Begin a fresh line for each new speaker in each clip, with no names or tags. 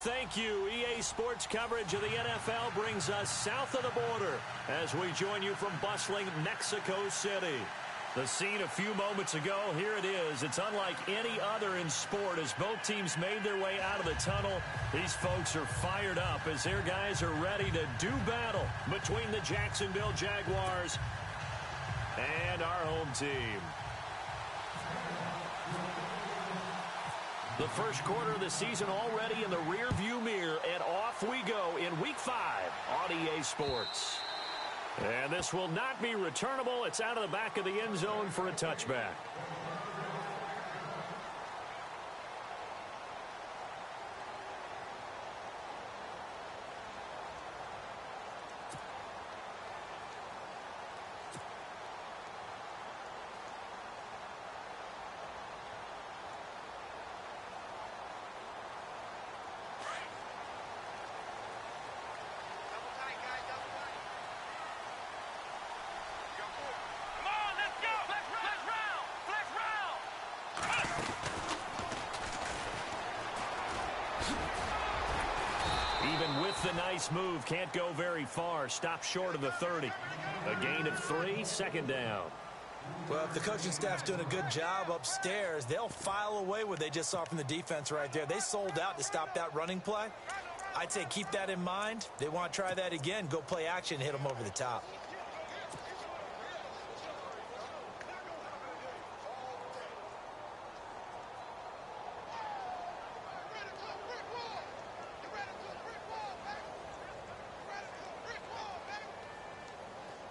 Thank you. EA Sports coverage of the NFL brings us south of the border as we join you from bustling Mexico City. The scene a few moments ago, here it is. It's unlike any other in sport as both teams made their way out of the tunnel. These folks are fired up as their guys are ready to do battle between the Jacksonville Jaguars and our home team. The first quarter of the season already in the rearview mirror, and off we go in Week 5 on EA Sports. And this will not be returnable. It's out of the back of the end zone for a touchback. Even with the nice move, can't go very far. Stop short of the 30. A gain of 3, second down.
Well, if the coaching staff's doing a good job upstairs, they'll file away what they just saw from the defense right there. They sold out to stop that running play. I'd say keep that in mind. They want to try that again. Go play action, hit them over the top.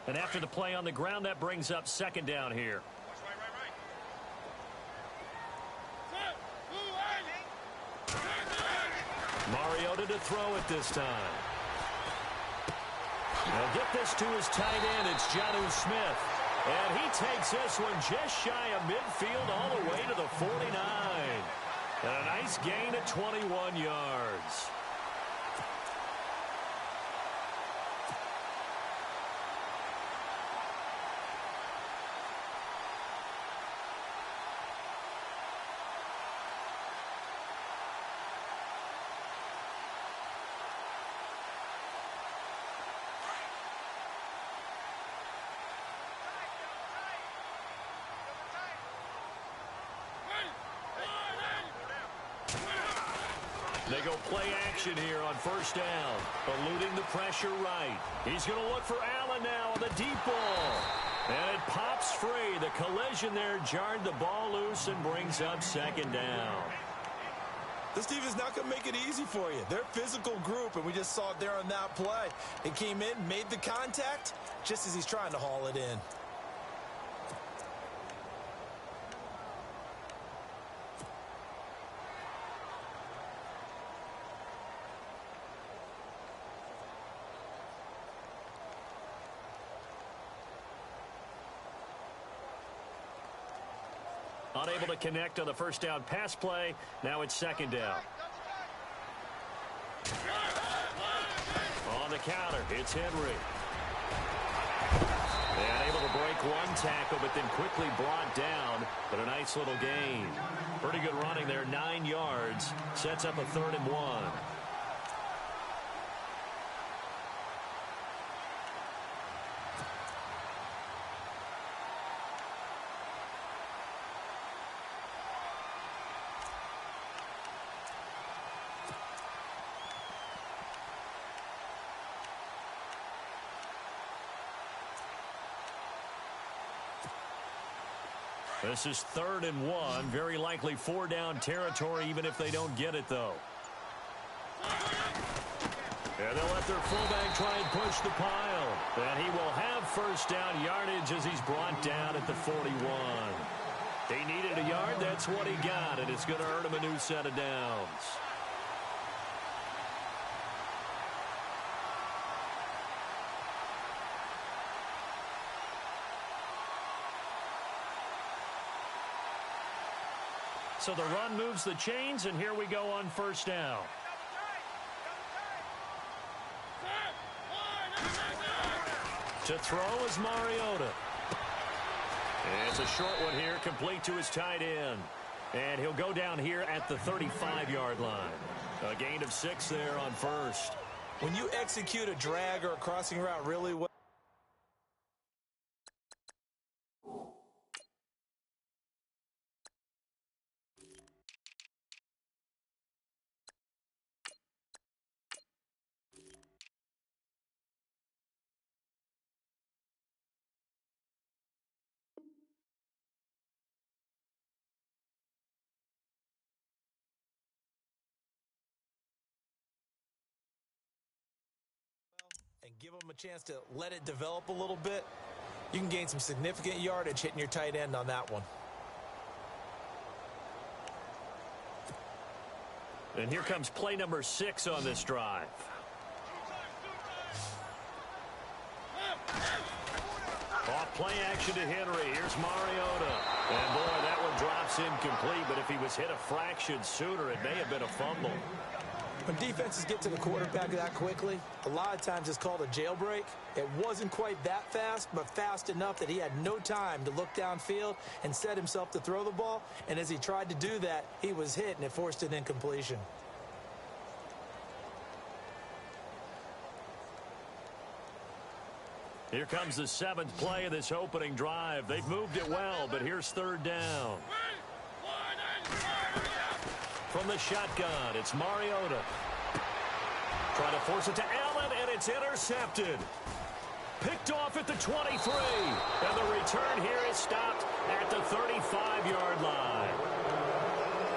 And after the play on the ground, that brings up second down here. Mariota to throw it this time. They'll get this to his tight end. It's Jonnu Smith. And he takes this one just shy of midfield all the way to the 49. And a nice gain of 21 yards. They go play action here on first down. Eluding the pressure right. He's going to look for Allen now on the deep ball. And it pops free. The collision there jarred the ball loose and brings up second down.
This defense not going to make it easy for you. They're a physical group, and we just saw it there on that play. It came in, made the contact, just as he's trying to haul it in.
Unable to connect on the first down pass play. Now it's second down. On the counter, it's Henry. And able to break one tackle, but then quickly brought down. But a nice little gain. Pretty good running there, 9 yards. Sets up a 3rd and 1. This is 3rd and 1. Very likely 4-down territory, even if they don't get it, though. And they'll let their fullback try and push the pile. And he will have first down yardage as he's brought down at the 41. He needed a yard. That's what he got, and it's going to earn him a new set of downs. So the run moves the chains, and here we go on first down. To throw is Mariota. And it's a short one here, complete to his tight end. And he'll go down here at the 35-yard line. A gain of 6 there on first.
When you execute a drag or a crossing route really well, and give them a chance to let it develop a little bit, you can gain some significant yardage hitting your tight end on that one.
And here comes play number 6 on this drive. Off play action to Henry. Here's Mariota. And boy, that one drops incomplete, but if he was hit a fraction sooner, it may have been a fumble.
When defenses get to the quarterback that quickly, a lot of times it's called a jailbreak. It wasn't quite that fast, but fast enough that he had no time to look downfield and set himself to throw the ball. And as he tried to do that, he was hit, and it forced an incompletion.
Here comes the 7th play of this opening drive. They've moved it well, but here's 3rd down. From the shotgun, it's Mariota. Trying to force it to Allen, and it's intercepted. Picked off at the 23. And the return here is stopped at the 35-yard line.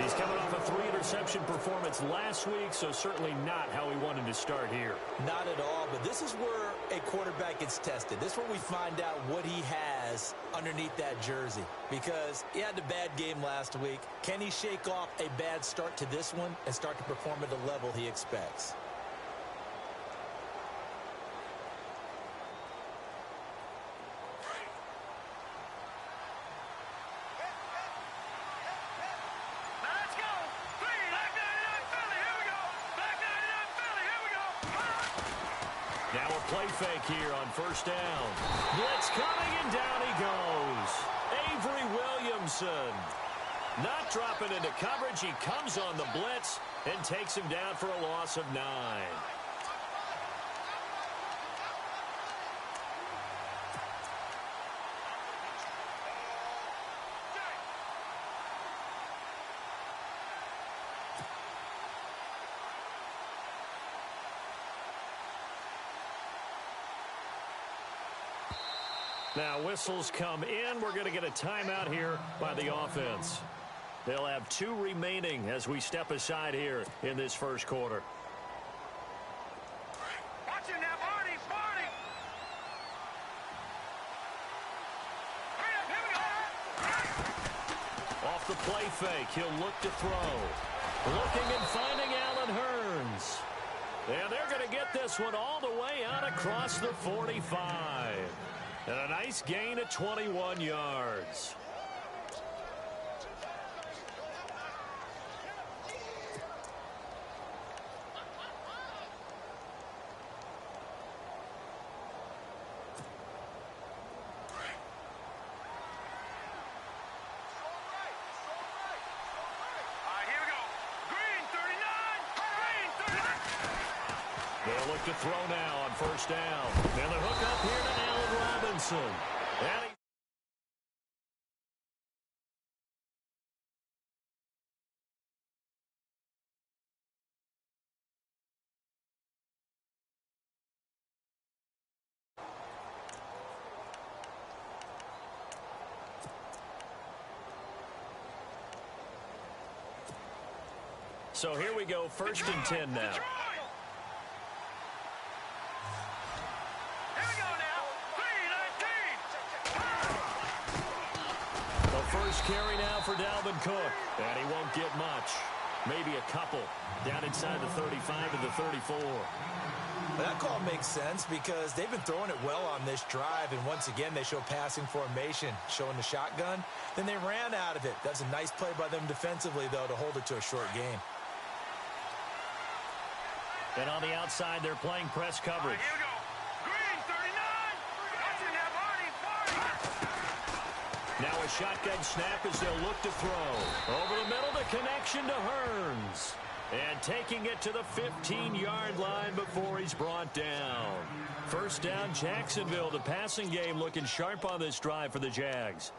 He's coming off a 3-interception performance last week, so certainly not how he wanted to start here.
Not at all, but this is where a quarterback gets tested. This is where we find out what he has underneath that jersey, because he had a bad game last week. Can he shake off a bad start to this one and start to perform at the level he expects?
Now a play fake here on 1st down. Blitz coming, and down he goes. Avery Williamson. Not dropping into coverage. He comes on the blitz and takes him down for a loss of 9. Now whistles come in. We're going to get a timeout here by the offense. They'll have 2 remaining as we step aside here in this first quarter.
Watch it now, Barney, Barney.
Off the play fake, he'll look to throw. Looking and finding Allen Hurns. And they're going to get this one all the way out across the 45. And a nice gain of 21 yards. They'll look to throw now on 1st down. And the hook up here to Allen Robinson. And he So here we go, 1st and 10 now. First carry now for Dalvin Cook. And he won't get much. Maybe a couple. Down inside the 35 and the 34.
Well, that call makes sense because they've been throwing it well on this drive. And once again, they show passing formation, showing the shotgun. Then they ran out of it. That's a nice play by them defensively, though, to hold it to a short game.
And on the outside, they're playing press coverage.
Here we go. Green, 39. Watch it now, Barney, Barney.
Now a shotgun snap as they'll look to throw. Over the middle, the connection to Hearns. And taking it to the 15-yard line before he's brought down. First down, Jacksonville. The passing game looking sharp on this drive for the Jags.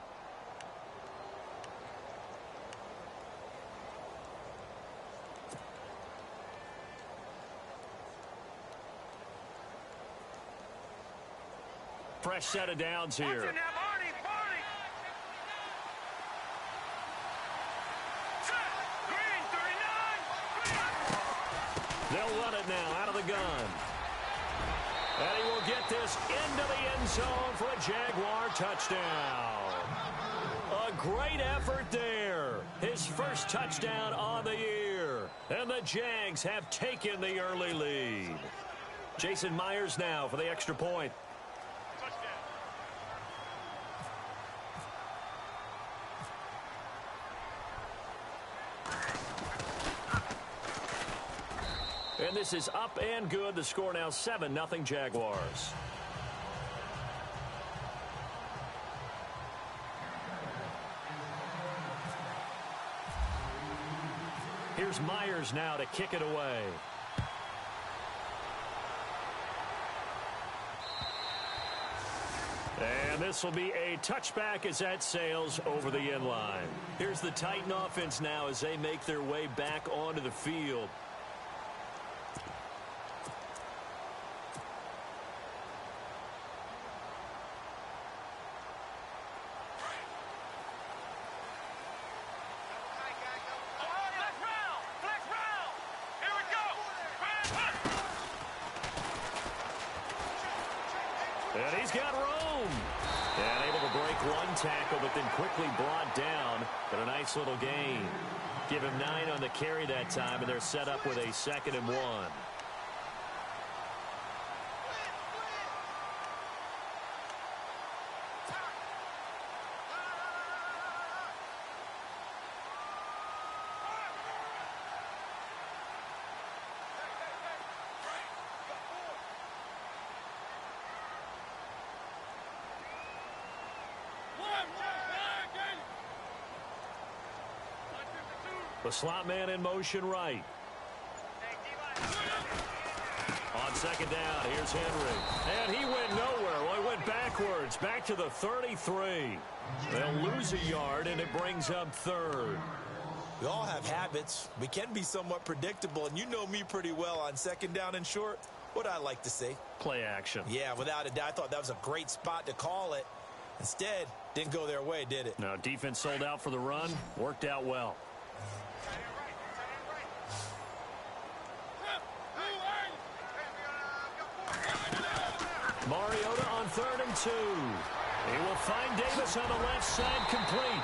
Fresh set of downs here. They'll run it now out of the gun. And he will get this into the end zone for a Jaguar touchdown. A great effort there. His first touchdown on the year. And the Jags have taken the early lead. Jason Myers now for the extra point. And this is up and good. The score now 7-0 Jaguars. Here's Myers now to kick it away. And this will be a touchback as that sails over the end line. Here's the Titan offense now as they make their way back onto the field. And he's got room. And able to break one tackle, but then quickly brought down. But a nice little gain. Give him 9 on the carry that time, and they're set up with a 2nd and 1. The slot man in motion right. On second down, here's Henry. And he went nowhere. Well, he went backwards, back to the 33. They'll lose a yard, and it brings up 3rd.
We all have habits. We can be somewhat predictable, and you know me pretty well on second down and short. What I like to see?
Play action.
Yeah, without a doubt. I thought that was a great spot to call it. Instead, didn't go their way, did it?
No, defense sold out for the run. Worked out well. Mariota on 3rd and 2. He will find Davis on the left side, complete.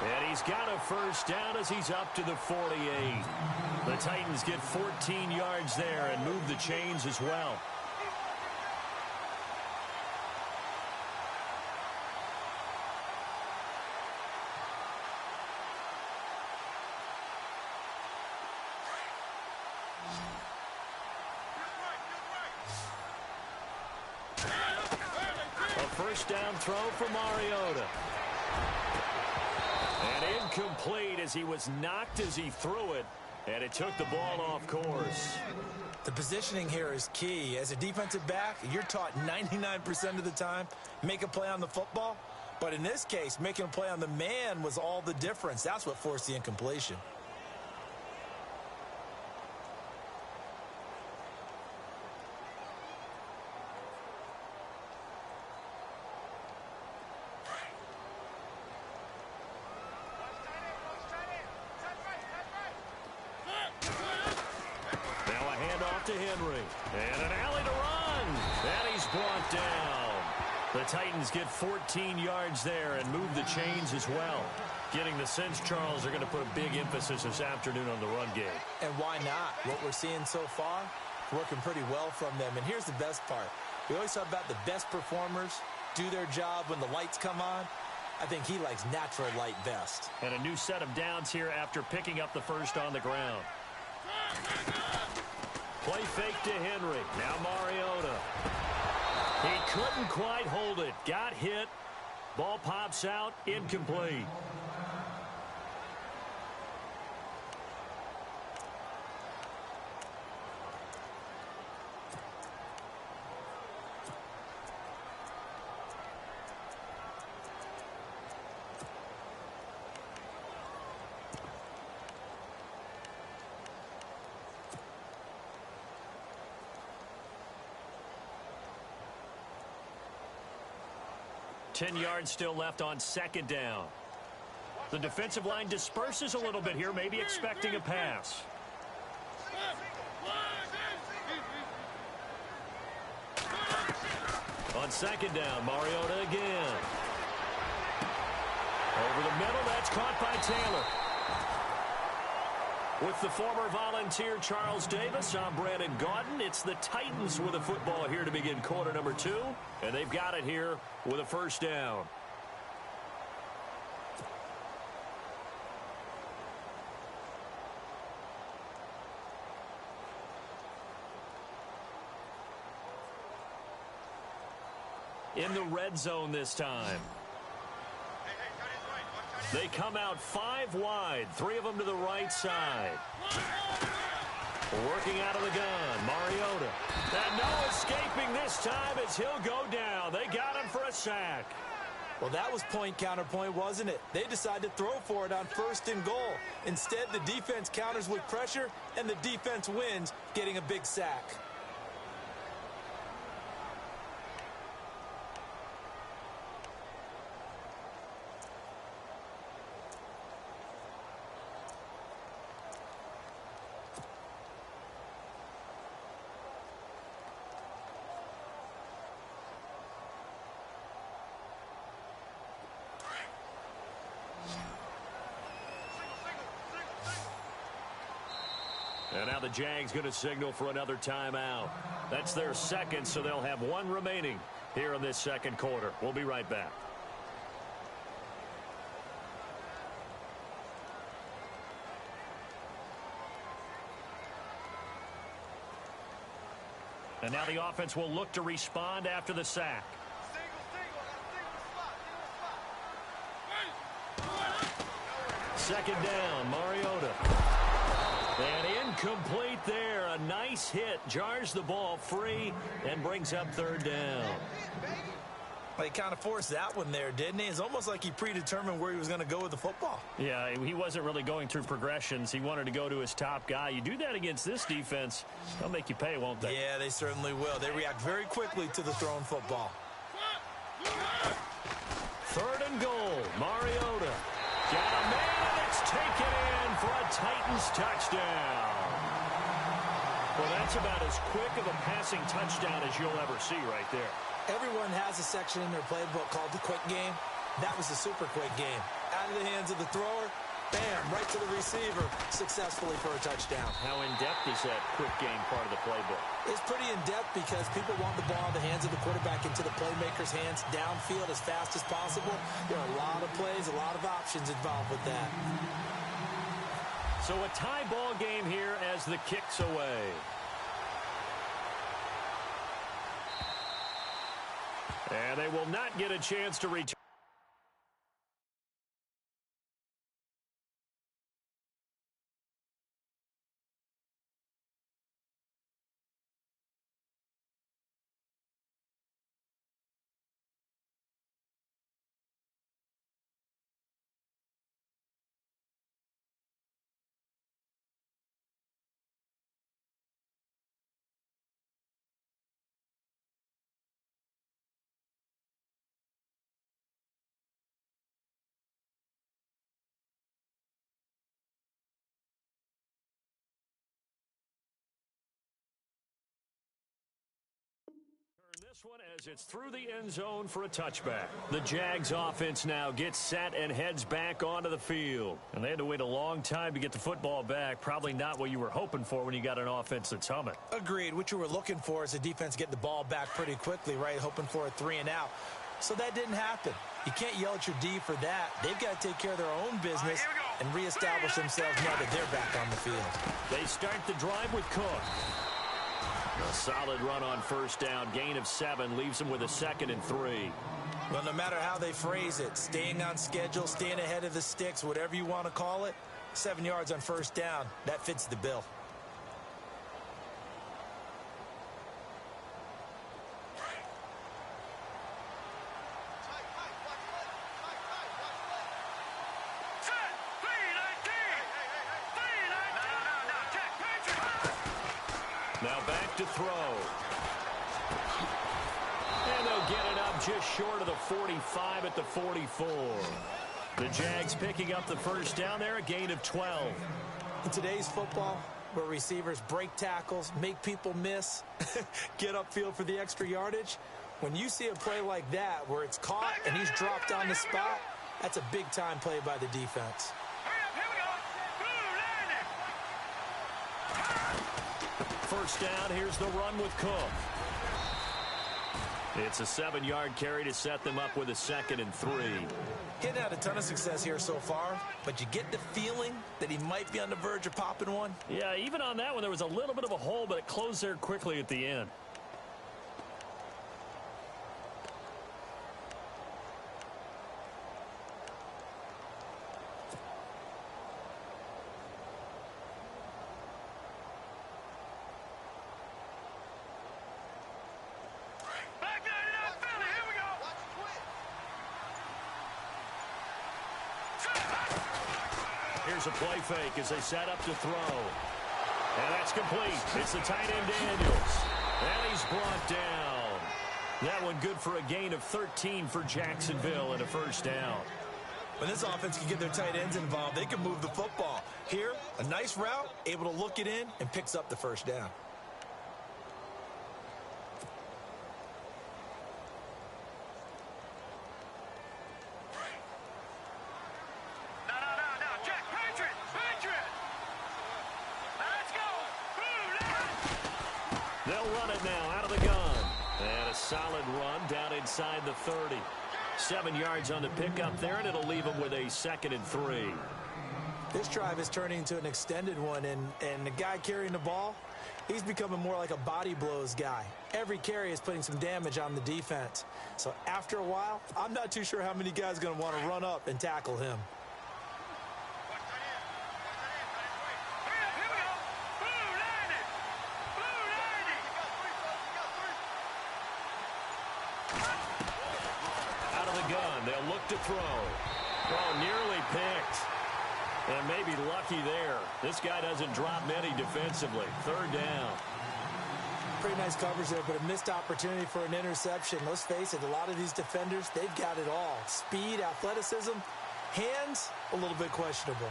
And he's got a first down as he's up to the 48. The Titans get 14 yards there and move the chains as well. First down throw for Mariota. And incomplete as he was knocked as he threw it. And it took the ball off course.
The positioning here is key. As a defensive back, you're taught 99% of the time, make a play on the football. But in this case, making a play on the man was all the difference. That's what forced the incompletion.
To Henry. And an alley to run. And he's brought down. The Titans get 14 yards there and move the chains as well. Getting the sense, Charles, they're going to put a big emphasis this afternoon on the run game.
And why not? What we're seeing so far, working pretty well from them. And here's the best part. We always talk about the best performers do their job when the lights come on. I think he likes natural light best.
And a new set of downs here after picking up the first on the ground. Play fake to Henry. Now Mariota. He couldn't quite hold it. Got hit. Ball pops out, incomplete. Ten yards still left on second down. The defensive line disperses a little bit here, maybe expecting a pass. On second down, Mariota again. Over the middle, that's caught by Taylor. With the former Volunteer Charles Davis, I'm Brandon Gaudin. It's the Titans with the football here to begin quarter number 2, and they've got it here with a first down. In the red zone this time. They come out 5 wide, 3 of them to the right side. Working out of the gun, Mariota. And no escaping this time as he'll go down. They got him for a sack.
Well, that was point counterpoint, wasn't it? They decided to throw for it on 1st and goal. Instead, the defense counters with pressure, and the defense wins, getting a big sack.
And now the Jags going to signal for another timeout. That's their second, so they'll have 1 remaining here in this second quarter. We'll be right back. And now the offense will look to respond after the sack. Second down, Mariota. And incomplete there. A nice hit. Jars the ball free and brings up 3rd down.
Well, he kind of forced that one there, didn't he? It's almost like he predetermined where he was going to go with the football.
Yeah, he wasn't really going through progressions. He wanted to go to his top guy. You do that against this defense, they'll make you pay, won't they?
Yeah, they certainly will. They react very quickly to the thrown football.
3rd and goal. Mariota. Got a man, and it's taken in for a Titans touchdown. Well, that's about as quick of a passing touchdown as you'll ever see right there.
Everyone has a section in their playbook called the quick game. That was a super quick game. Out of the hands of the thrower, bam, right to the receiver, successfully for a touchdown.
How in-depth is that quick game part of the playbook?
It's pretty in-depth because people want the ball in the hands of the quarterback into the playmaker's hands downfield as fast as possible. There are a lot of plays, a lot of options involved with that.
So a tie ball game here as the kick's away. And they will not get a chance to return. This one as it's through the end zone for a touchback. The Jags offense now gets set and heads back onto the field. And they had to wait a long time to get the football back. Probably not what you were hoping for when you got an offense that's humming.
Agreed. What you were looking for is the defense getting the ball back pretty quickly, right? Hoping for a 3 and out. So that didn't happen. You can't yell at your D for that. They've got to take care of their own business and reestablish themselves now that they're back on the field.
They start the drive with Cook. A solid run on 1st down. Gain of 7 leaves them with a 2nd and 3.
Well, no matter how they phrase it, staying on schedule, staying ahead of the sticks, whatever you want to call it, 7 yards on first down, that fits the bill.
Now back to throw. And they'll get it up just short of the 45 at the 44. The Jags picking up the first down there, a gain of 12.
In today's football, where receivers break tackles, make people miss, get upfield for the extra yardage, when you see a play like that where it's caught and he's dropped on the spot, that's a big-time play by the defense.
First down, here's the run with Cook. It's a 7-yard carry to set them up with a 2nd and 3.
He hadn't had a ton of success here so far, but you get the feeling that he might be on the verge of popping one.
Yeah, even on that one, there was a little bit of a hole, but it closed there quickly at the end. Here's a play fake as they set up to throw. And that's complete. It's the tight end Daniels. And he's brought down. That one good for a gain of 13 for Jacksonville and a first down.
When this offense can get their tight ends involved, they can move the football. Here, a nice route, able to look it in, and picks up the first down.
They'll run it now out of the gun. And a solid run down inside the 30. 7 yards on the pickup there, and it'll leave them with a 2nd and 3.
This drive is turning into an extended one, and the guy carrying the ball, he's becoming more like a body blows guy. Every carry is putting some damage on the defense. So after a while, I'm not too sure how many guys are going to want to run up and tackle him.
They'll look to throw. Oh, nearly picked. And maybe lucky there. This guy doesn't drop many defensively. 3rd down.
Pretty nice coverage there, but a missed opportunity for an interception. Let's face it, a lot of these defenders, they've got it all. Speed, athleticism, hands, a little bit questionable.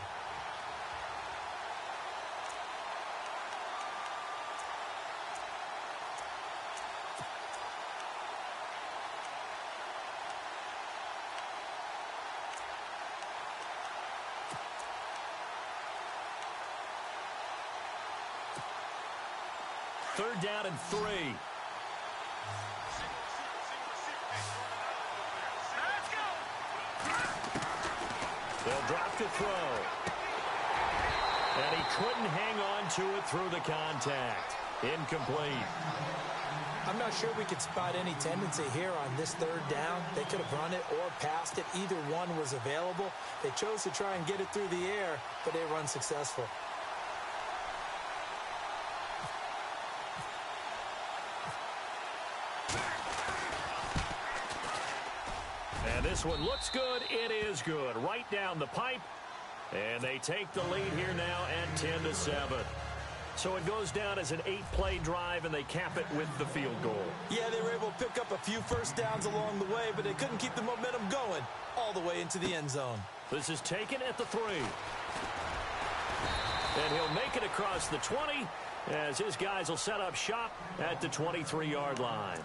Third down and 3. They'll drop to throw. And he couldn't hang on to it through the contact. Incomplete.
I'm not sure we could spot any tendency here on this 3rd down. They could have run it or passed it. Either one was available. They chose to try and get it through the air, but they were unsuccessful.
And this one looks good. It is good. Right down the pipe. And they take the lead here now at 10-7. So it goes down as an 8-play drive, and they cap it with the field goal.
Yeah, they were able to pick up a few first downs along the way, but they couldn't keep the momentum going all the way into the end zone.
This is taken at the 3. And he'll make it across the 20 as his guys will set up shop at the 23-yard line.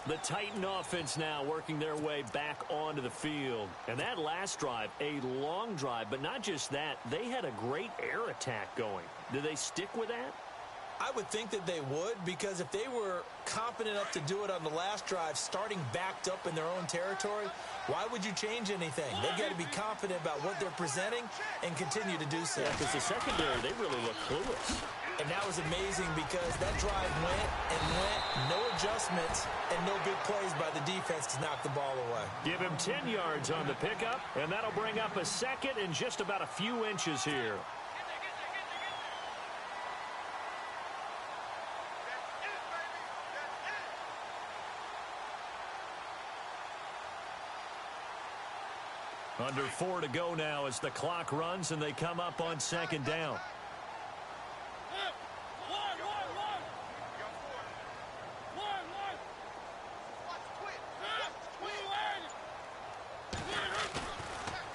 The Titan offense now working their way back onto the field. And that last drive, a long drive, but not just that, they had a great air attack going. Do they stick with that?
I would think that they would, because if they were confident enough to do it on the last drive, starting backed up in their own territory, why would you change anything? They've got to be confident about what they're presenting and continue to do so.
Yeah, because the secondary, they really look clueless.
And that was amazing because that drive went and went, no adjustments, and no big plays by the defense to knock the ball away.
Give him 10 yards on the pickup, and that'll bring up a second and just about a few inches here. Under 4 to go now as the clock runs and they come up on second down.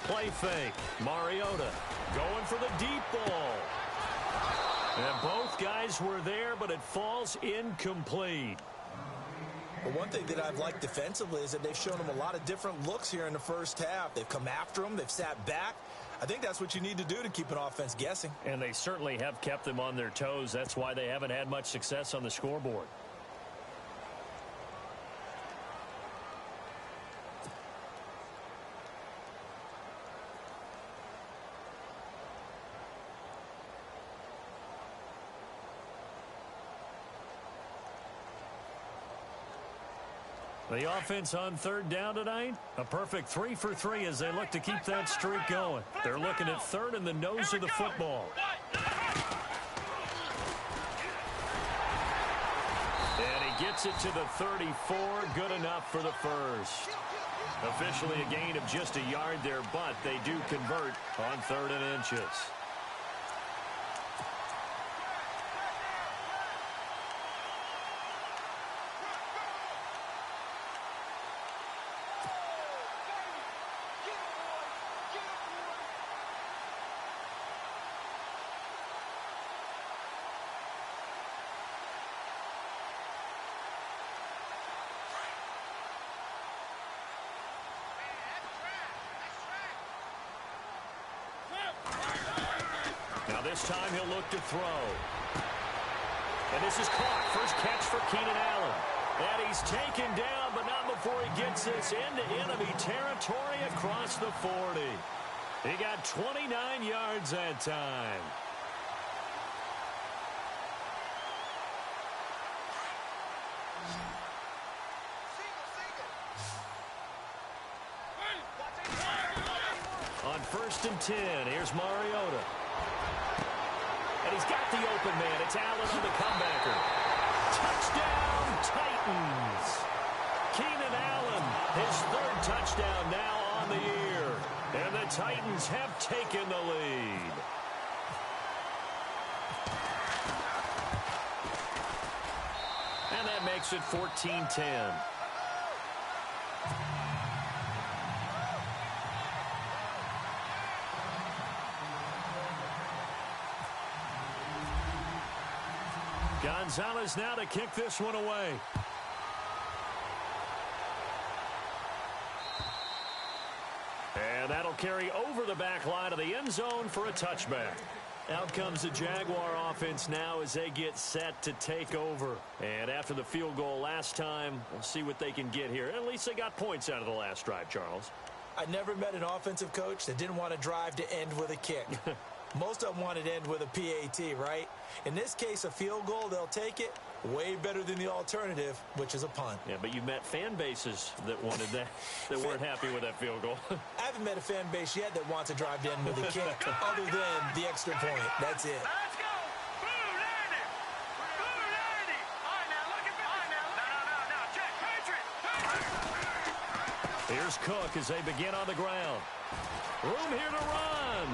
Play fake. Mariota going for the deep ball. And both guys were there, but it falls incomplete.
But one thing that I've liked defensively is that they've shown them a lot of different looks here in the first half. They've come after them. They've sat back. I think that's what you need to do to keep an offense guessing.
And they certainly have kept them on their toes. That's why they haven't had much success on the scoreboard. The offense on third down tonight, a perfect 3 for 3 as they look to keep that streak going. They're looking at third in the nose of the football. And he gets it to the 34, good enough for the first. Officially a gain of just a yard there, but they do convert on 3rd and inches. This time he'll look to throw. And this is caught. First catch for Keenan Allen. And he's taken down, but not before he gets this into enemy territory across the 40. He got 29 yards that time. On 1st and 10, here's Mariota. And he's got the open man. It's Allen on the comebacker. Touchdown, Titans. Keenan Allen, his 3rd touchdown now on the year. And the Titans have taken the lead. And that makes it 14-10. Gonzalez now to kick this one away. And that'll carry over the back line of the end zone for a touchback. Out comes the Jaguar offense now as they get set to take over. And after the field goal last time, we'll see what they can get here. At least they got points out of the last drive, Charles.
I never met an offensive coach that didn't want to drive to end with a kick. Most of them wanted to end with a PAT, right? In this case, a field goal, they'll take it. Way better than the alternative, which is a punt.
Yeah, but you've met fan bases that wanted that, that weren't happy with that field goal.
I haven't met a fan base yet that wants to drive to end with a kick, other than the extra point. That's it.
Let's go. Boo, Randy. Boo, Randy. All right, now, look at me. All right, now. No. Check. Patriot.
Here's Cook as they begin on the ground. Room here to run.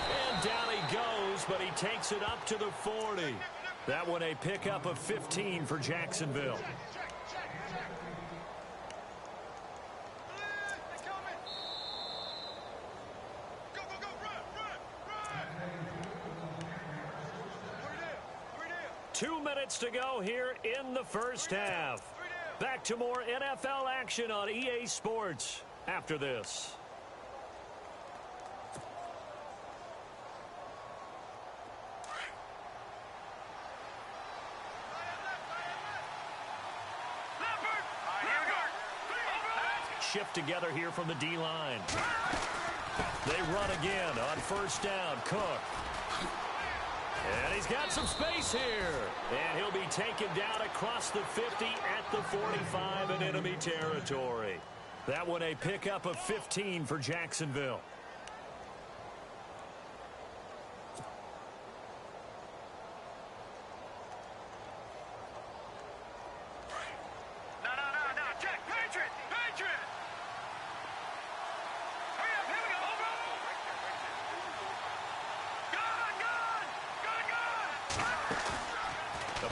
And down he goes, but he takes it up to the 40. That one a pickup of 15 for Jacksonville.
Go, run.
2 minutes to go here in the first half. Back to more NFL action on EA Sports after this. Shift together here from the D-line. They run again on first down. Cook. And he's got some space here. And he'll be taken down across the 50 at the 45 in enemy territory. That one a pickup of 15 for Jacksonville.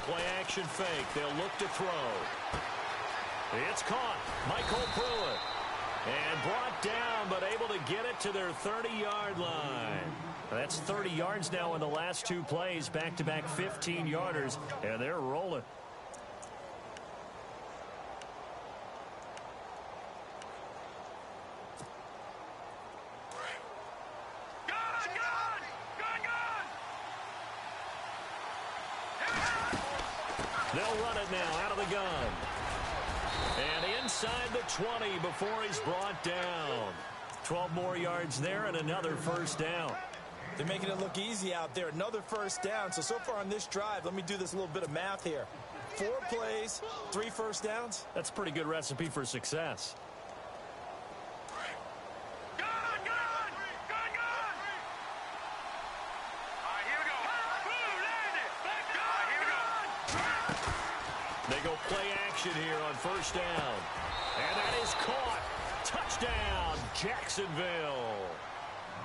Play-action fake. They'll look to throw. It's caught. Michael Pruitt. And brought down, but able to get it to their 30-yard line. That's 30 yards now in the last two plays. Back-to-back 15-yarders, and they're rolling. They'll run it now out of the gun. And inside the 20 before he's brought down. 12 more yards there and another first down.
They're making it look easy out there. Another first down. So far on this drive, let me do this little bit of math here. 4 plays, 3 first downs.
That's a pretty good recipe for success. They go play action here on first down. And that is caught. Touchdown, Jacksonville.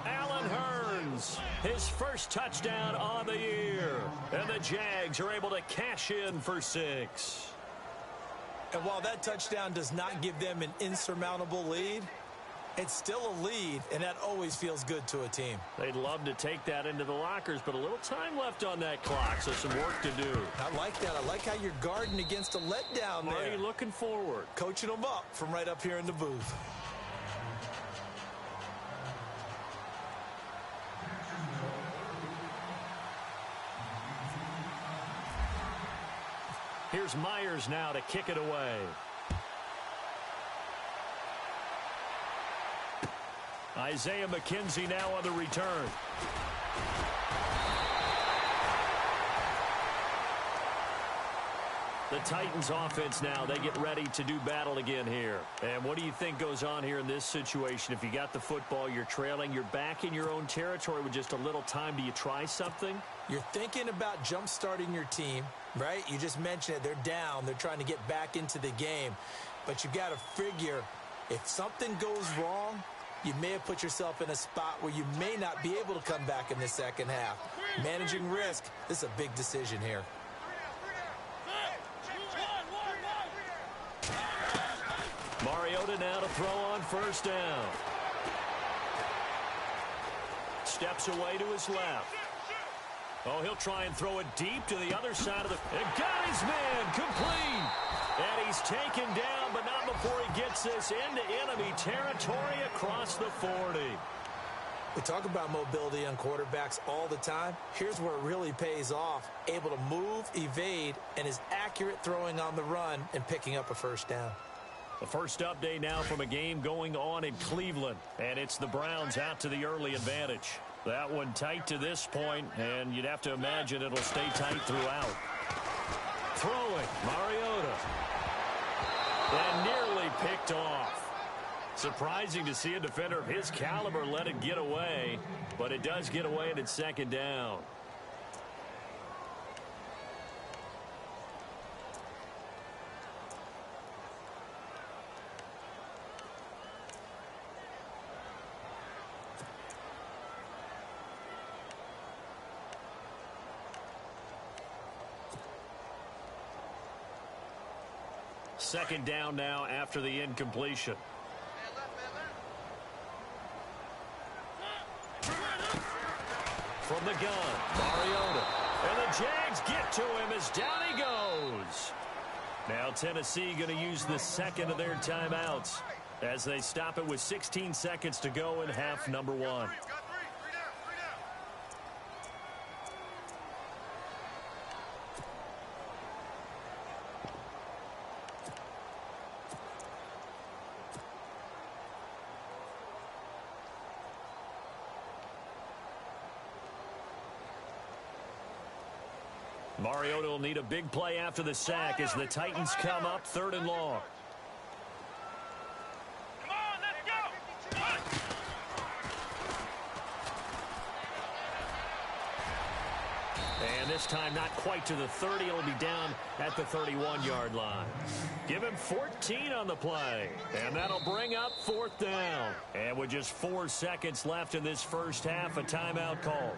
Allen Hurns, his first touchdown on the year. And the Jags are able to cash in for 6.
And while that touchdown does not give them an insurmountable lead, it's still a lead, and that always feels good to a team.
They'd love to take that into the lockers, but a little time left on that clock, so some work to do.
I like that. I like how you're guarding against a letdown there.
Already looking forward.
Coaching them up from right up here in the booth.
Here's Myers now to kick it away. Isaiah McKenzie now on the return. The Titans offense now, they get ready to do battle again here. And what do you think goes on here in this situation? If you got the football, you're trailing, you're back in your own territory with just a little time. Do you try something?
You're thinking about jump-starting your team, right? You just mentioned it. They're down. They're trying to get back into the game. But you've got to figure if something goes wrong, you may have put yourself in a spot where you may not be able to come back in the second half. Managing risk, this is a big decision here.
Mariota now to throw on first down. Steps away to his left. Oh, he'll try and throw it deep to the other side of the... And got his man complete. And he's taken down, but not before he gets this into enemy territory across the 40.
We talk about mobility on quarterbacks all the time. Here's where it really pays off. Able to move, evade, and is accurate throwing on the run and picking up a first down.
The first update now from a game going on in Cleveland. And it's the Browns out to the early advantage. That one tight to this point, and you'd have to imagine it'll stay tight throughout. Throwing, Mariota. And nearly picked off. Surprising to see a defender of his caliber let it get away, but it does get away and it's second down. Second down now after the incompletion. From the gun, Mariota. And the Jags get to him as down he goes. Now Tennessee going to use the second of their timeouts as they stop it with 16 seconds to go in half number 1. Mariota will need a big play after the sack as the Titans come up 3rd and long.
Come on, let's go.
And this time not quite to the 30. It'll be down at the 31-yard line. Give him 14 on the play. And that'll bring up 4th down. And with just 4 seconds left in this first half, a timeout called.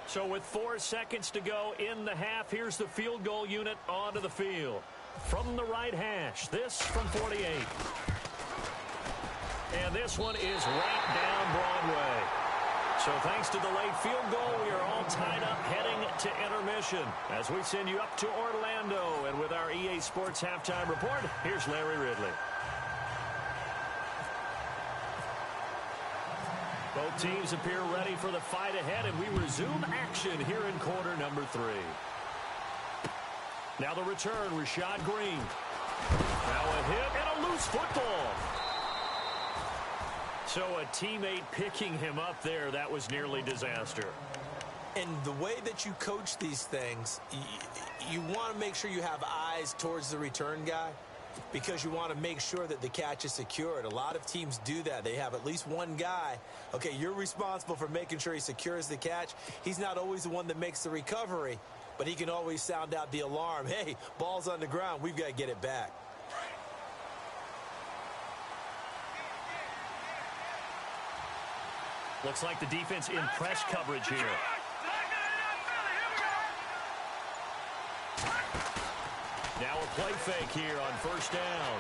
So with 4 seconds to go in the half, here's the field goal unit onto the field. From the right hash, this from 48. And this one is right down Broadway. So thanks to the late field goal, we are all tied up heading to intermission as we send you up to Orlando. And with our EA Sports Halftime Report, here's Larry Ridley. Both teams appear ready for the fight ahead, and we resume action here in quarter number 3. Now the return, Rashad Green. Now a hit and a loose football. So a teammate picking him up there, that was nearly disaster.
And the way that you coach these things, you want to make sure you have eyes towards the return guy, because you want to make sure that the catch is secured. A lot of teams do that. They have at least one guy. Okay, you're responsible for making sure he secures the catch. He's not always the one that makes the recovery, but he can always sound out the alarm. Hey, ball's on the ground. We've got to get it back.
Looks like the defense in press coverage here. Now a play fake here on 1st down.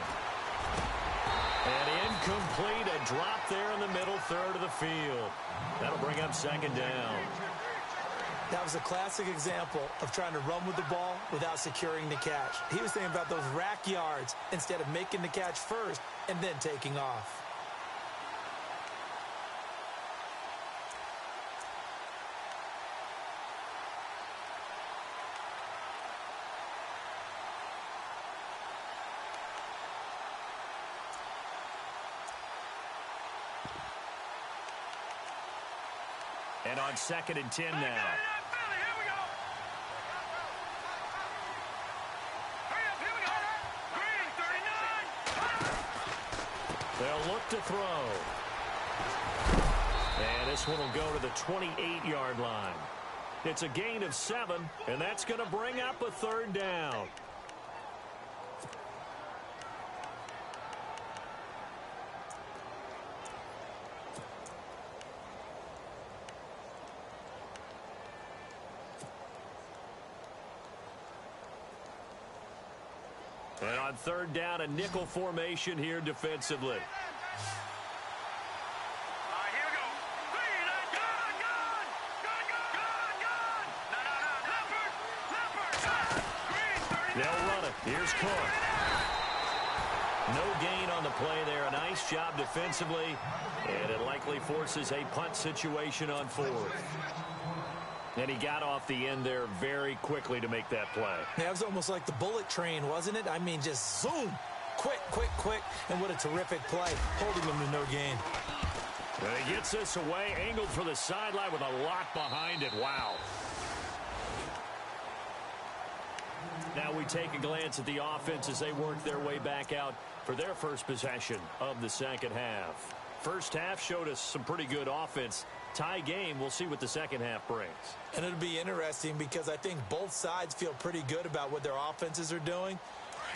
And incomplete, a drop there in the middle 3rd of the field. That'll bring up 2nd down.
That was a classic example of trying to run with the ball without securing the catch. He was thinking about those rack yards instead of making the catch first and then taking off.
And on 2nd and 10 now. They'll look to throw. And this one will go to the 28-yard line. It's a gain of 7, and that's going to bring up a 3rd down. And on 3rd down, a nickel formation here defensively.
Here we go.
They'll run it. Here's Cook. No gain on the play there. A nice job defensively. And it likely forces a punt situation on 4th. And he got off the end there very quickly to make that play.
That was almost like the bullet train, wasn't it? I mean, just zoom. Quick, quick, quick. And what a terrific play, holding him to no gain.
And he gets this away, angled for the sideline with a lot behind it. Wow. Now we take a glance at the offense as they work their way back out for their first possession of the second half. First half showed us some pretty good offense. Tie game, we'll see what the second half brings.
And it'll be interesting because I think both sides feel pretty good about what their offenses are doing.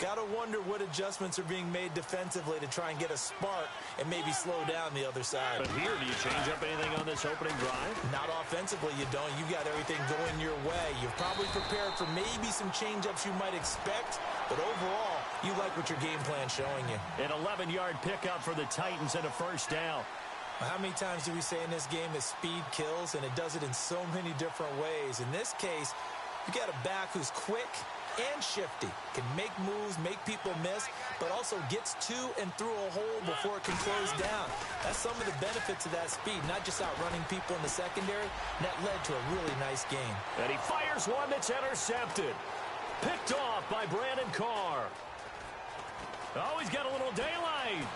Got to wonder what adjustments are being made defensively to try and get a spark and maybe slow down the other side.
But here, do you change up anything on this opening drive?
Not offensively, you don't. You got everything going your way. You're probably prepared for maybe some change-ups you might expect, but overall, you like what your game plan's showing you.
An 11-yard pickup for the Titans and a 1st down.
How many times do we say in this game that speed kills, and it does it in so many different ways? In this case, you got a back who's quick and shifty, can make moves, make people miss, but also gets to and through a hole before it can close down. That's some of the benefits of that speed, not just outrunning people in the secondary. And that led to a really nice game.
And he fires one that's intercepted. Picked off by Brandon Carr. Oh, he's got a little daylight.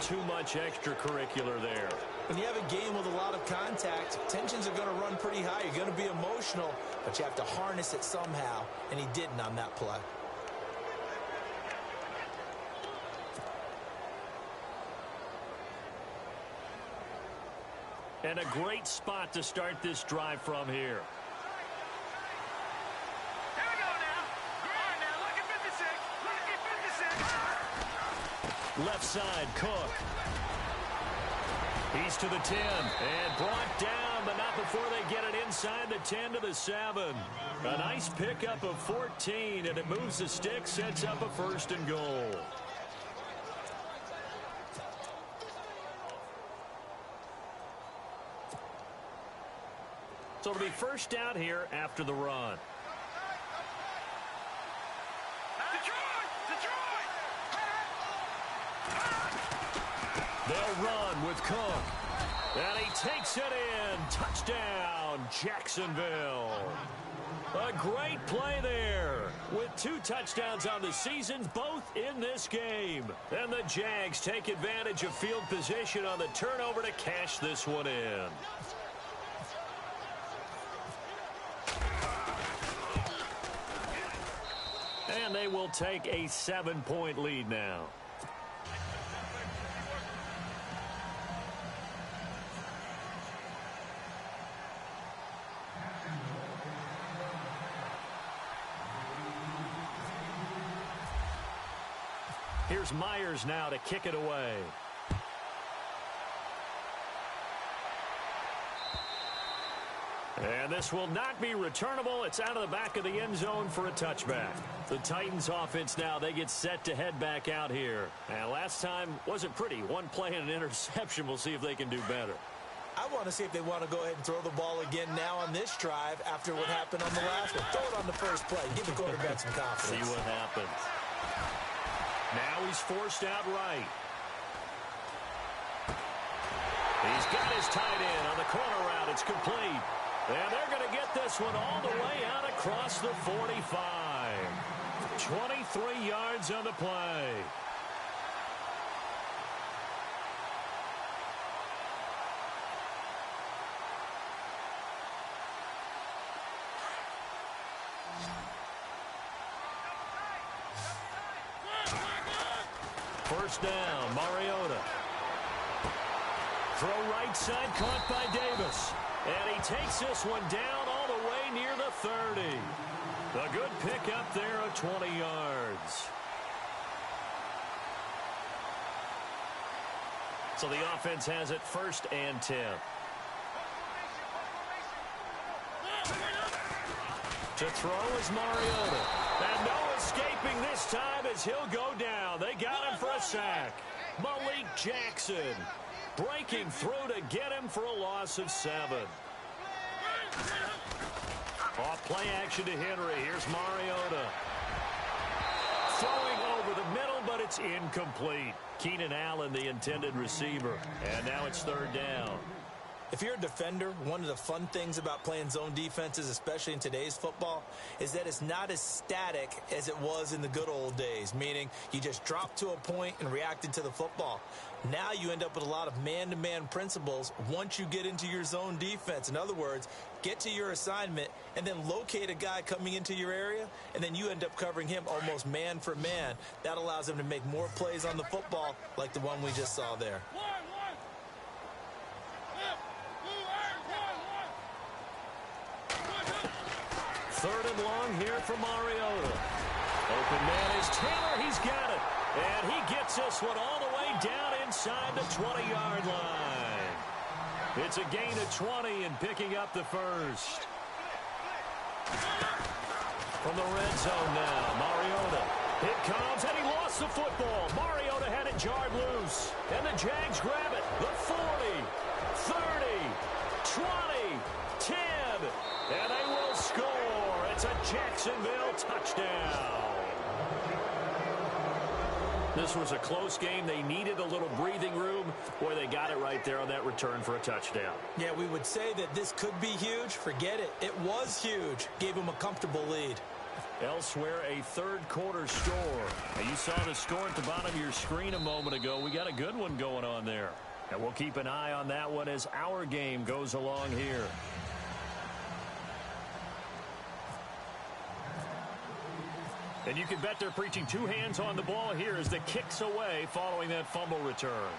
too much extracurricular there.
When you have a game with a lot of contact, tensions are going to run pretty high. You're going to be emotional, but you have to harness it somehow, and he didn't on that play.
And a great spot to start this drive from here.
Here we go now. All right, now, look at 56. Look at 56.
Left side, Cook. He's to the 10 and brought down, but not before they get it inside the 10 to the 7. A nice pickup of 14, and it moves the stick, sets up a 1st and goal. So it'll be first down here after the run. They'll run with Cook. And he takes it in. Touchdown, Jacksonville. A great play there. With 2 touchdowns on the season, both in this game. And the Jags take advantage of field position on the turnover to cash this one in. And they will take a 7-point lead now. Here's Myers now to kick it away. And this will not be returnable. It's out of the back of the end zone for a touchback. The Titans offense now, they get set to head back out here. And last time wasn't pretty. One play and an interception. We'll see if they can do better.
I want to see if they want to go ahead and throw the ball again now on this drive after what happened on the last one. Throw it on the first play. Give the quarterback some confidence.
See what happens. Now he's forced out right. He's got his tight end on the corner route. It's complete. And they're going to get this one all the way out across the 45. 23 yards on the play. First down, Mariota. Throw right side, caught by Davis. And he takes this one down all the way near the 30. A good pickup there of 20 yards. So the offense has it 1st and 10. To throw is Mariota. And no escaping this time as he'll go down. They got him for a sack. Malik Jackson breaking through to get him for a loss of 7. Off play action to Henry. Here's Mariota. Throwing over the middle, but it's incomplete. Keenan Allen, the intended receiver. And now it's 3rd down.
If you're a defender, one of the fun things about playing zone defenses, especially in today's football, is that it's not as static as it was in the good old days, meaning you just drop to a point and reacted to the football. Now you end up with a lot of man-to-man principles once you get into your zone defense. In other words, get to your assignment and then locate a guy coming into your area, and then you end up covering him almost man for man. That allows him to make more plays on the football like the one we just saw there.
3rd and long here for Mariota. Open man is Taylor. He's got it. And he gets this one all the way down inside the 20-yard line. It's a gain of 20 and picking up the 1st. From the red zone now, Mariota. It comes, and he lost the football. Mariota had it jarred loose. And the Jags grab it. The 40, 30, 20, 10. And they will score. It's a Jacksonville touchdown. This was a close game. They needed a little breathing room. Boy, they got it right there on that return for a touchdown.
Yeah, we would say that this could be huge. Forget it. It was huge. Gave them a comfortable lead.
Elsewhere, a third-quarter score. Now, you saw the score at the bottom of your screen a moment ago. We got a good one going on there. And we'll keep an eye on that one as our game goes along here. And you can bet they're preaching two hands on the ball here as the kick's away following that fumble return.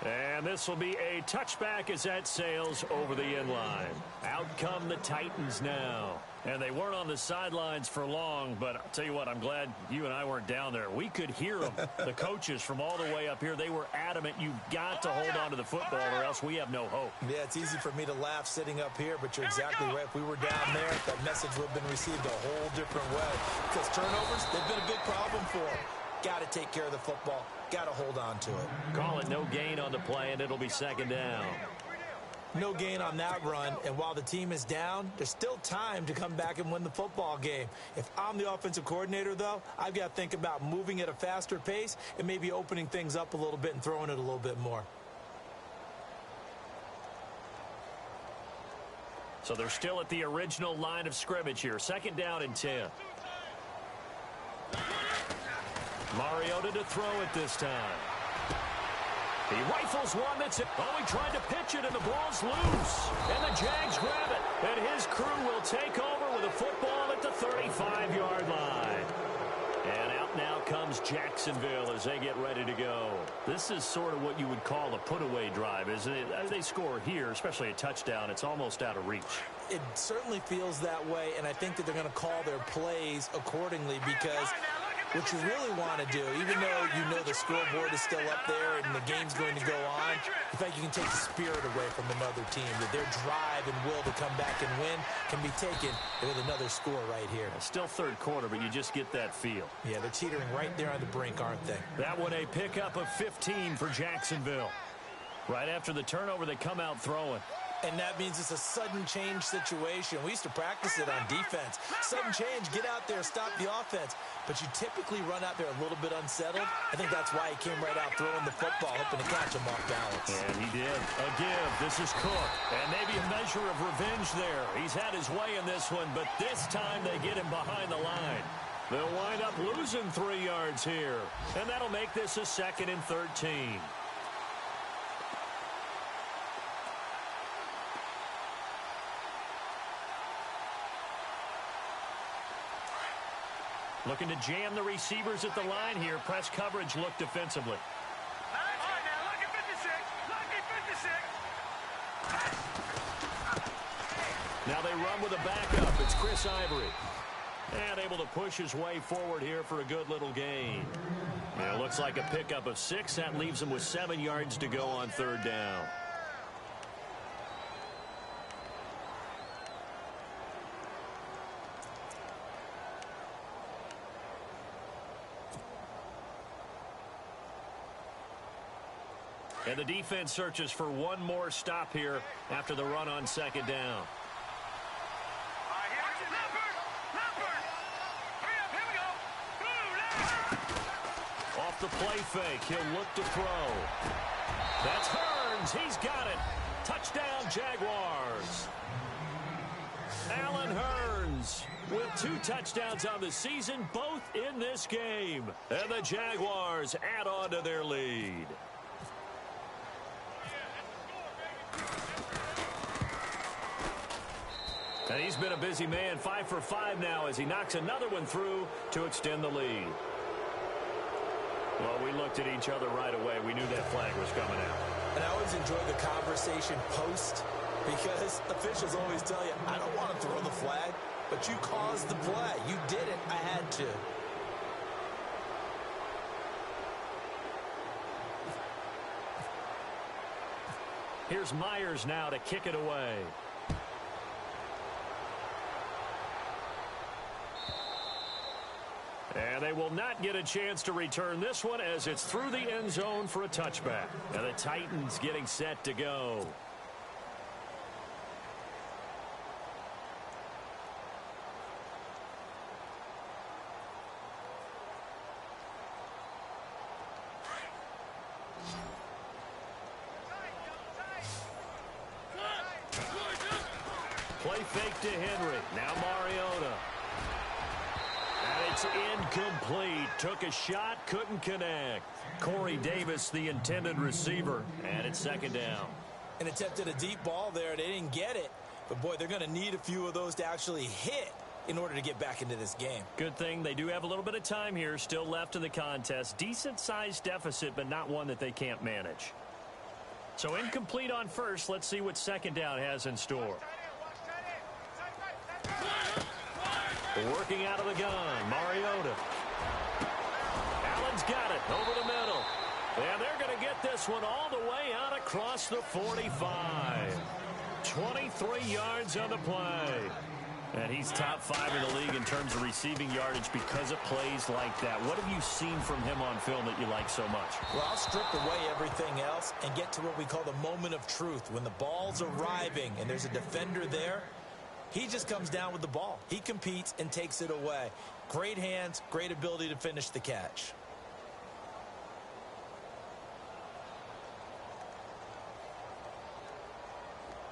And this will be a touchback as that sails over the end line. Out come the Titans now. And they weren't on the sidelines for long, but I'll tell you what, I'm glad you and I weren't down there. We could hear them. The coaches from all the way up here, they were adamant, you've got to hold on to the football or else we have no hope.
Yeah, it's easy for me to laugh sitting up here, but you're exactly right. If we were down there, that message would have been received a whole different way. Because turnovers, they've been a big problem for them. Got to take care of the football. Got to hold on to it.
Call it no gain on the play, and it'll be second down.
No gain on that run, and while the team is down, there's still time to come back and win the football game. If I'm the offensive coordinator, though, I've got to think about moving at a faster pace and maybe opening things up a little bit and throwing it a little bit more.
So they're still at the original line of scrimmage here. Second down and 10. Mariota to throw it this time. He rifles one that's it. Oh, he tried to pitch it, and the ball's loose. And the Jags grab it. And his crew will take over with a football at the 35-yard line. And out now comes Jacksonville as they get ready to go. This is sort of what you would call a put-away drive, isn't it? As they score here, especially a touchdown, it's almost out of reach.
It certainly feels that way, and I think that they're going to call their plays accordingly because what you really want to do, even though you know the scoreboard is still up there and the game's going to go on, in fact, you can take the spirit away from another team, that their drive and will to come back and win can be taken with another score right here.
Still third quarter, but you just get that feel.
Yeah, they're teetering right there on the brink, aren't they?
That one a pickup of 15 for Jacksonville. Right after the turnover, they come out throwing.
And that means it's a sudden change situation. We used to practice it on defense. Sudden change, get out there, stop the offense. But you typically run out there a little bit unsettled. I think that's why he came right out throwing the football, hoping to catch him off balance.
And he did. A give. This is Cook. And maybe a measure of revenge there. He's had his way in this one, but this time they get him behind the line. They'll wind up losing 3 yards here. And that'll make this a 2nd and 13. Looking to jam the receivers at the line here. Press coverage look defensively.
All right, now, lucky 56. Lucky 56.
Now they run with a backup. It's Chris Ivory. And able to push his way forward here for a good little gain. And it looks like a pickup of 6. That leaves him with 7 yards to go on third down. And the defense searches for one more stop here after the run on second down. Off the play fake, he'll look to throw. That's Hearns. He's got it. Touchdown, Jaguars. Allen Hearns with 2 touchdowns on the season, both in this game. And the Jaguars add on to their lead. And he's been a busy man, 5 for 5 now as he knocks another one through to extend the lead. Well, we looked at each other right away. We knew that flag was coming out.
And I always enjoy the conversation post because officials always tell you, I don't want to throw the flag, but you caused the play. You did it. I had to.
Here's Myers now to kick it away. And they will not get a chance to return this one as it's through the end zone for a touchback. And the Titans getting set to go. Play fake to Henry. Now Mariota. And it's incomplete. Took a shot, couldn't connect. Corey Davis, the intended receiver, and it's second down.
And attempted a deep ball there. They didn't get it. But, boy, they're going to need a few of those to actually hit in order to get back into this game.
Good thing they do have a little bit of time here still left in the contest. Decent-sized deficit, but not one that they can't manage. So incomplete on first. Let's see what second down has in store. Working out of the gun, Mariota. Allen's got it over the middle. And they're going to get this one all the way out across the 45. 23 yards on the play. And he's top 5 in the league in terms of receiving yardage because of plays like that. What have you seen from him on film that you like so much?
Well, I'll strip away everything else and get to what we call the moment of truth. When the ball's arriving and there's a defender there, he just comes down with the ball. He competes and takes it away. Great hands, great ability to finish the catch.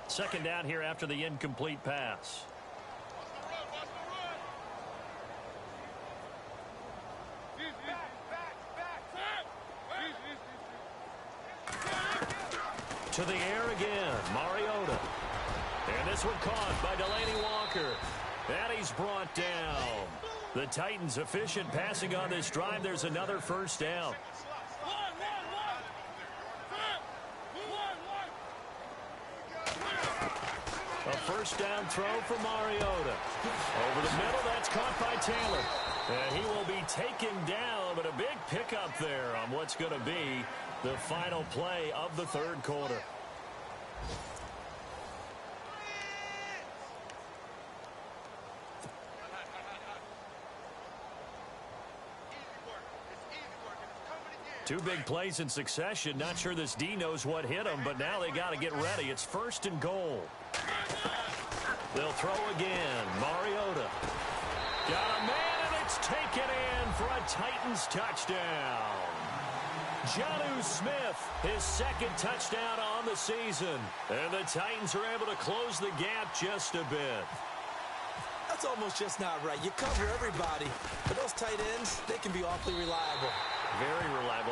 Second down here after the incomplete pass. To the air again, Mariota. And this one caught by Delaney Walker. And he's brought down. The Titans efficient passing on this drive. There's another first down. A first down throw for Mariota. Over the middle, that's caught by Taylor. And he will be taken down, but a big pickup there on what's going to be the final play of the third quarter. Two big plays in succession. Not sure this D knows what hit him, but now they got to get ready. It's first and goal. They'll throw again. Mariota. Got a man, and it's taken in for a Titans touchdown. Jonnu Smith, his second touchdown on the season. And the Titans are able to close the gap just a bit.
That's almost just not right. You cover everybody, but those tight ends, they can be awfully reliable.
Very reliable.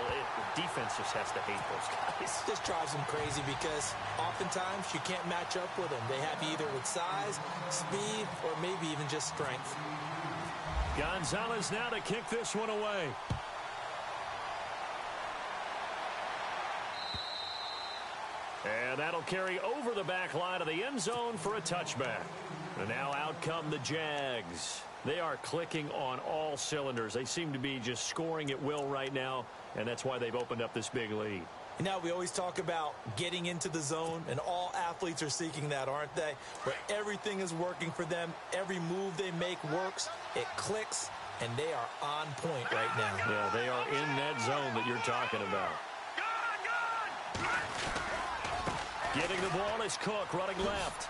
The defense just has to hate those guys.
This drives them crazy because oftentimes you can't match up with them. They have either with size, speed, or maybe even just strength.
Gonzalez now to kick this one away. And that'll carry over the back line of the end zone for a touchback. And now out come the Jags. They are clicking on all cylinders. They seem to be just scoring at will right now, and that's why they've opened up this big lead.
And now we always talk about getting into the zone, and all athletes are seeking that, aren't they? Where everything is working for them. Every move they make works. It clicks, and they are on point right now.
Yeah, they are in that zone that you're talking about. Getting the ball is Cook running left.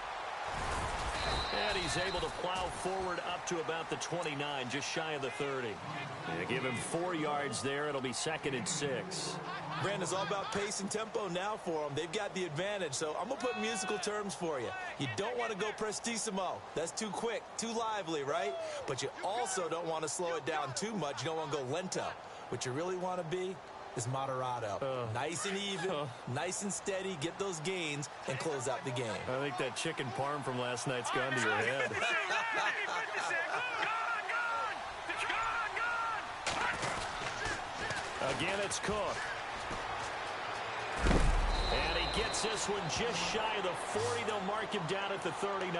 And he's able to plow forward up to about the 29, just shy of the 30. They give him 4 yards there. It'll be second and 6.
Brandon, it's all about pace and tempo now for them. They've got the advantage, so I'm going to put musical terms for you. You don't want to go prestissimo. That's too quick, too lively, right? But you also don't want to slow it down too much. You don't want to go lento. What you really want to be is moderato. Nice and even, nice and steady, get those gains, and close out the game.
I think that chicken parm from last night's gone to your head. Again, it's Cook. And he gets this one just shy of the 40. They'll mark him down at the 39.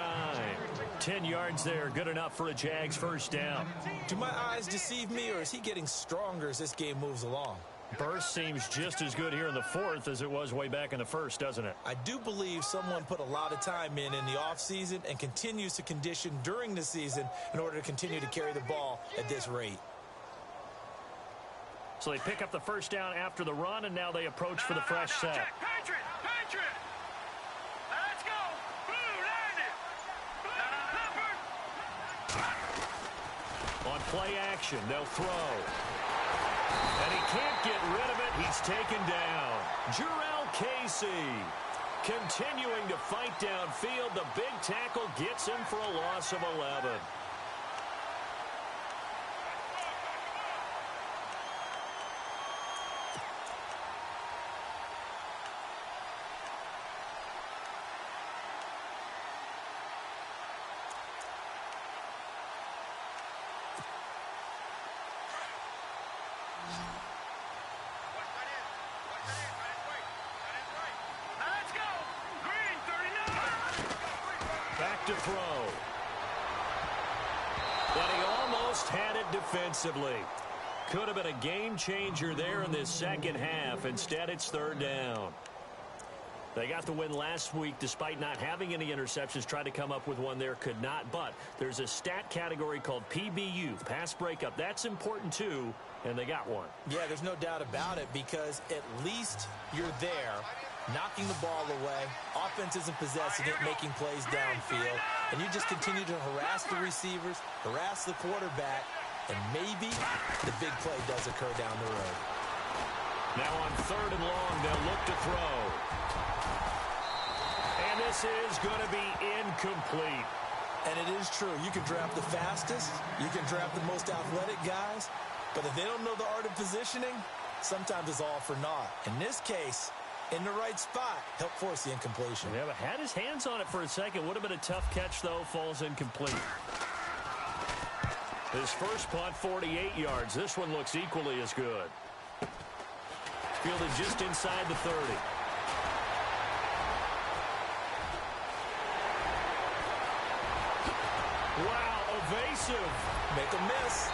10 yards there, good enough for a Jags first down.
Do my eyes deceive me, or is he getting stronger as this game moves along?
Burst seems just as good here in the fourth as it was way back in the first, doesn't it?
I do believe someone put a lot of time in the offseason and continues to condition during the season in order to continue to carry the ball at this rate.
So they pick up the first down after the run, and now they approach for the fresh set.
Patriot! Let's go! Blue, land it!
On play action, they'll throw. And he can't get rid of it. He's taken down. Jarrell Casey. Continuing to fight downfield, the big tackle gets him for a loss of 11. Back to throw. But he almost had it defensively. Could have been a game changer there in this second half. Instead, it's third down. They got the win last week despite not having any interceptions. Tried to come up with one there, could not. But there's a stat category called PBU, pass breakup. That's important too, and they got one.
Yeah, there's no doubt about it, because at least you're there, knocking the ball away. Offense isn't possessing it, making plays downfield. And you just continue to harass the receivers, harass the quarterback, and maybe the big play does occur down the road.
Now on third and long, they'll look to throw. And this is going to be incomplete.
And it is true. You can draft the fastest. You can draft the most athletic guys. But if they don't know the art of positioning, sometimes it's all for naught. In this case, in the right spot, help force the incompletion.
Yeah, but had his hands on it for a second. Would have been a tough catch, though. Falls incomplete. His first punt, 48 yards. This one looks equally as good. Fielded just inside the 30. Wow, evasive.
Make a miss.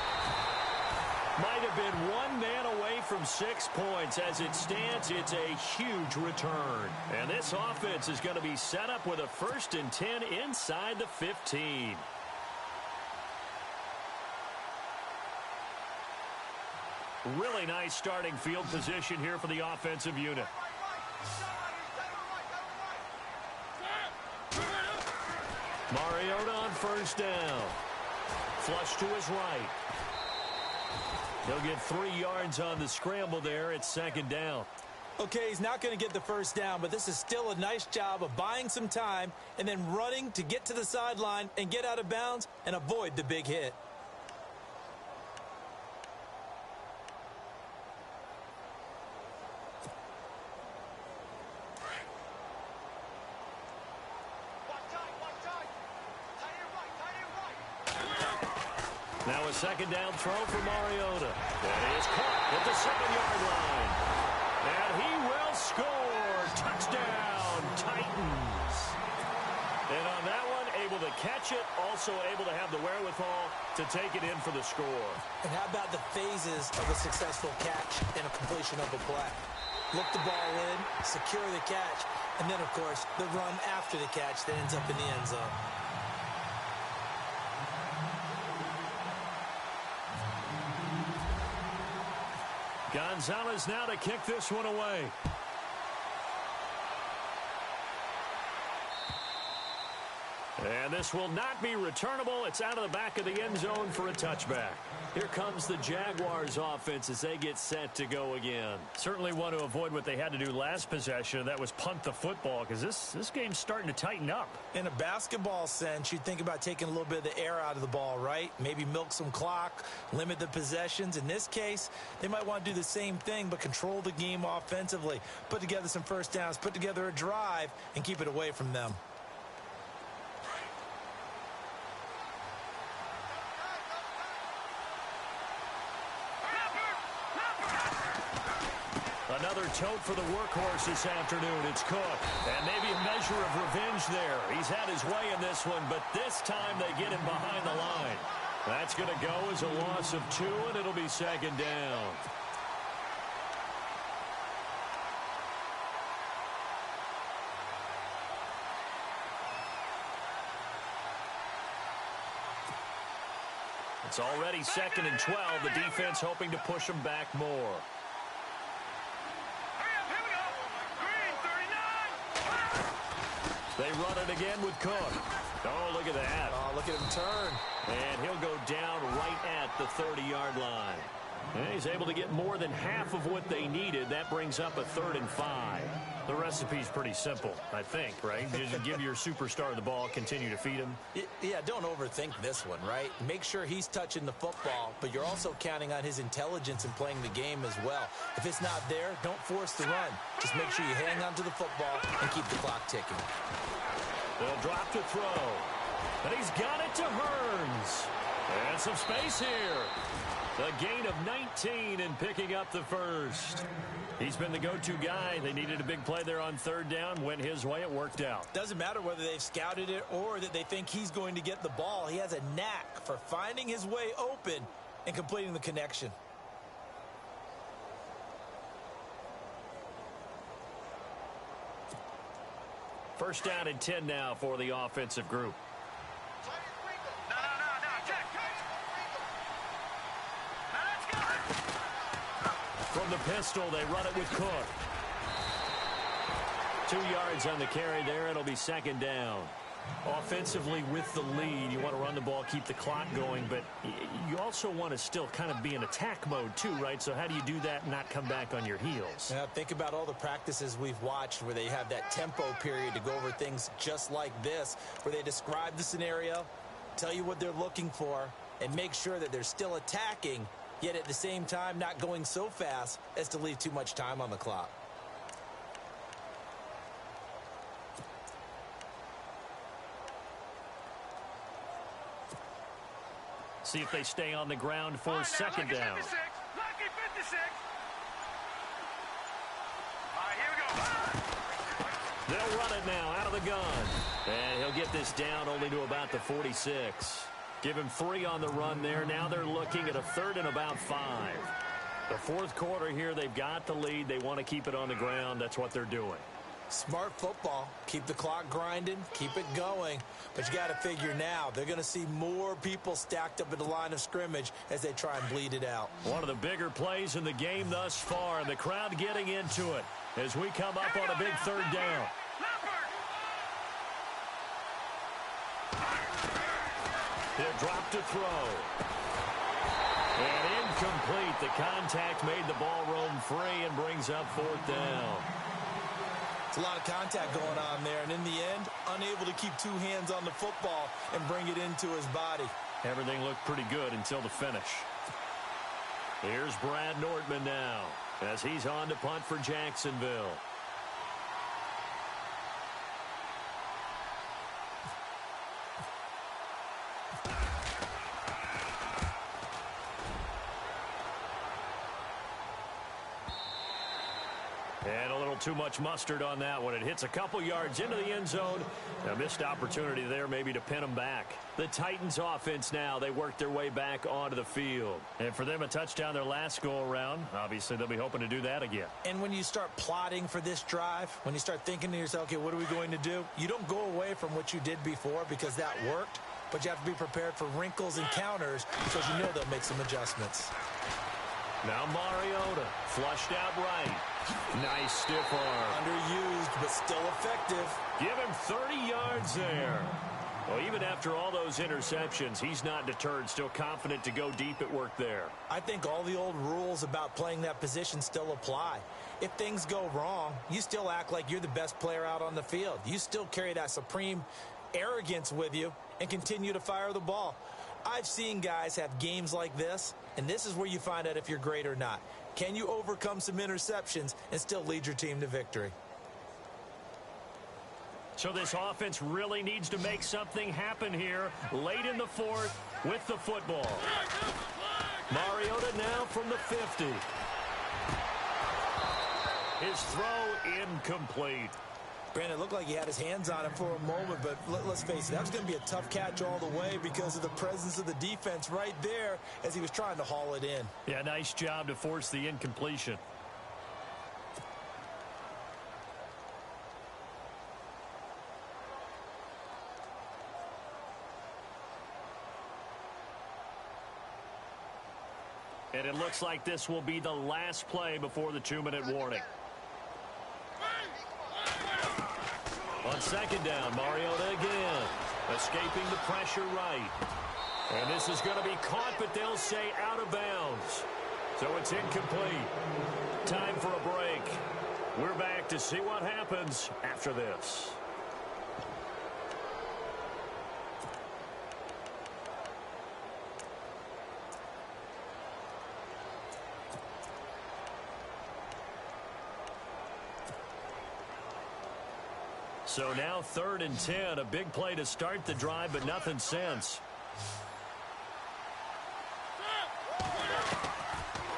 Might have been one man away from 6 points. As it stands, it's a huge return. And this offense is going to be set up with a 1st and 10 inside the 15. Really nice starting field position here for the offensive unit. Mariota on first down. Flush to his right. He'll get 3 yards on the scramble there. It's second down.
Okay, he's not going to get the first down, but this is still a nice job of buying some time and then running to get to the sideline and get out of bounds and avoid the big hit.
Now a second down throw for Mariota. That is caught at the 7-yard line. And he will score. Touchdown, Titans. And on that one, able to catch it, also able to have the wherewithal to take it in for the score.
And how about the phases of a successful catch and a completion of a play? Look the ball in, secure the catch, and then, of course, the run after the catch that ends up in the end zone.
Gonzalez now to kick this one away. And this will not be returnable. It's out of the back of the end zone for a touchback. Here comes the Jaguars offense as they get set to go again. Certainly want to avoid what they had to do last possession. That was punt the football, because this game's starting to tighten up.
In a basketball sense, you think about taking a little bit of the air out of the ball, right? Maybe milk some clock, limit the possessions. In this case, they might want to do the same thing, but control the game offensively. Put together some first downs, put together a drive, and keep it away from them.
Another tote for the workhorse this afternoon. It's Cook. And maybe a measure of revenge there. He's had his way in this one, but this time they get him behind the line. That's going to go as a loss of 2, and it'll be second down. It's already 2nd and 12. The defense hoping to push them back more. They run it again with Cook. Oh, look at that.
Oh, look at him turn.
And he'll go down right at the 30-yard line. And he's able to get more than half of what they needed. That brings up a 3rd and 5. The recipe's pretty simple, I think, right? You just give your superstar the ball, continue to feed him.
Yeah, don't overthink this one, right? Make sure he's touching the football, but you're also counting on his intelligence in playing the game as well. If it's not there, don't force the run. Just make sure you hang on to the football and keep the clock ticking.
They'll drop to throw. And he's got it to Hearns. And some space here. The gain of 19 and picking up the first. He's been the go-to guy. They needed a big play there on 3rd down. Went his way. It worked out.
Doesn't matter whether they've scouted it or that they think he's going to get the ball. He has a knack for finding his way open and completing the connection.
First down and 10 now for the offensive group. From the pistol, they run it with Cook. 2 yards on the carry there. It'll be 2nd down. Offensively, with the lead, you want to run the ball, keep the clock going, but you also want to still kind of be in attack mode too, right? So how do you do that and not come back on your heels?
Yeah, think about all the practices we've watched where they have that tempo period to go over things just like this, where they describe the scenario, tell you what they're looking for, and make sure that they're still attacking, yet at the same time not going so fast as to leave too much time on the clock.
See if they stay on the ground for 2nd down.
Lucky 56. All right, here we go.
They'll run it now out of the gun. And he'll get this down only to about the 46. Give him 3 on the run there. Now they're looking at a 3rd and about 5. The 4th quarter here, they've got the lead. They want to keep it on the ground. That's what they're doing.
Smart football. Keep the clock grinding. Keep it going. But you got to figure now, they're going to see more people stacked up at the line of scrimmage as they try and bleed it out.
One of the bigger plays in the game thus far, and the crowd getting into it as we come up on a big 3rd down. He'll drop to throw. And incomplete. The contact made the ball roam free and brings up 4th down.
It's a lot of contact going on there, and in the end, unable to keep 2 hands on the football and bring it into his body.
Everything looked pretty good until the finish. Here's Brad Nortman now as he's on to punt for Jacksonville. And a little too much mustard on that one. It hits a couple yards into the end zone. A missed opportunity there maybe to pin them back. The Titans offense now, they work their way back onto the field. And for them, a touchdown their last go-around. Obviously, they'll be hoping to do that again.
And when you start plotting for this drive, when you start thinking to yourself, okay, what are we going to do? You don't go away from what you did before because that worked, but you have to be prepared for wrinkles and counters because you know they'll make some adjustments.
Now Mariota, flushed out right. Nice stiff arm.
Underused, but still effective.
Give him 30 yards there. Well, even after all those interceptions, he's not deterred, still confident to go deep at work there.
I think all the old rules about playing that position still apply. If things go wrong, you still act like you're the best player out on the field. You still carry that supreme arrogance with you and continue to fire the ball. I've seen guys have games like this, and this is where you find out if you're great or not. Can you overcome some interceptions and still lead your team to victory?
So this offense really needs to make something happen here late in the 4th with the football. Mariota now from the 50. His throw incomplete.
Brandon, it looked like he had his hands on it for a moment, but let's face it, that was going to be a tough catch all the way because of the presence of the defense right there as he was trying to haul it in.
Yeah, nice job to force the incompletion. And it looks like this will be the last play before the 2-minute warning. On 2nd down, Mariota again, escaping the pressure right. And this is going to be caught, but they'll say out of bounds. So it's incomplete. Time for a break. We're back to see what happens after this. So now 3rd and 10, a big play to start the drive, but nothing since.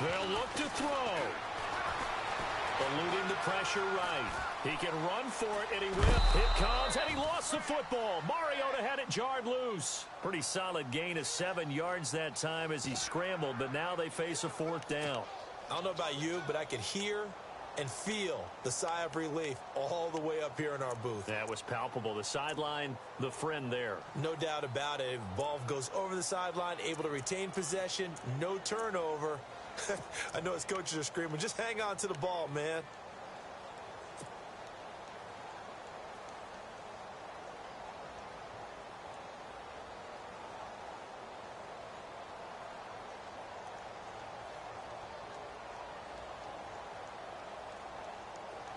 They'll look to throw. Eluding the pressure right. He can run for it, and he will. It comes, and he lost the football. Mariota had it jarred loose. Pretty solid gain of 7 yards that time as he scrambled, but now they face a 4th down.
I don't know about you, but I could hear and feel the sigh of relief all the way up here in our booth.
That was palpable. The sideline, the friend there.
No doubt about it. Ball goes over the sideline, able to retain possession, no turnover. I know his coaches are screaming, just hang on to the ball, man.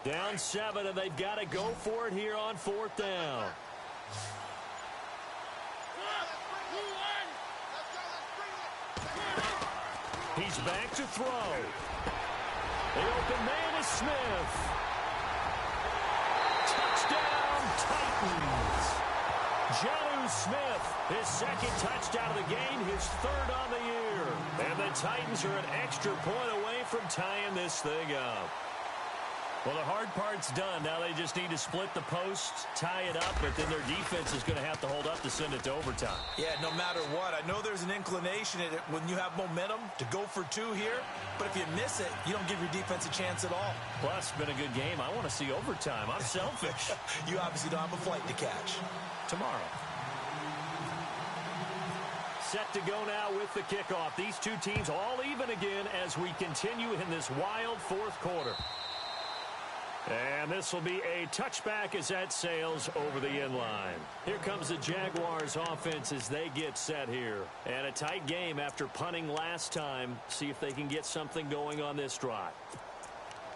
Down 7, and they've got to go for it here on 4th down. He's back to throw. The open man is Smith. Touchdown, Titans. Jonnu Smith, his 2nd touchdown of the game, his 3rd on the year. And the Titans are an extra point away from tying this thing up. Well, the hard part's done. Now they just need to split the posts, tie it up, but then their defense is going to have to hold up to send it to overtime.
Yeah, no matter what. I know there's an inclination in it when you have momentum to go for 2 here, but if you miss it, you don't give your defense a chance at all.
Plus, been a good game. I want to see overtime. I'm selfish.
You obviously don't have a flight to catch.
Tomorrow. Set to go now with the kickoff. These two teams all even again as we continue in this wild 4th quarter. And this will be a touchback as that sails over the end line. Here comes the Jaguars offense as they get set here. And a tight game after punting last time. See if they can get something going on this drive.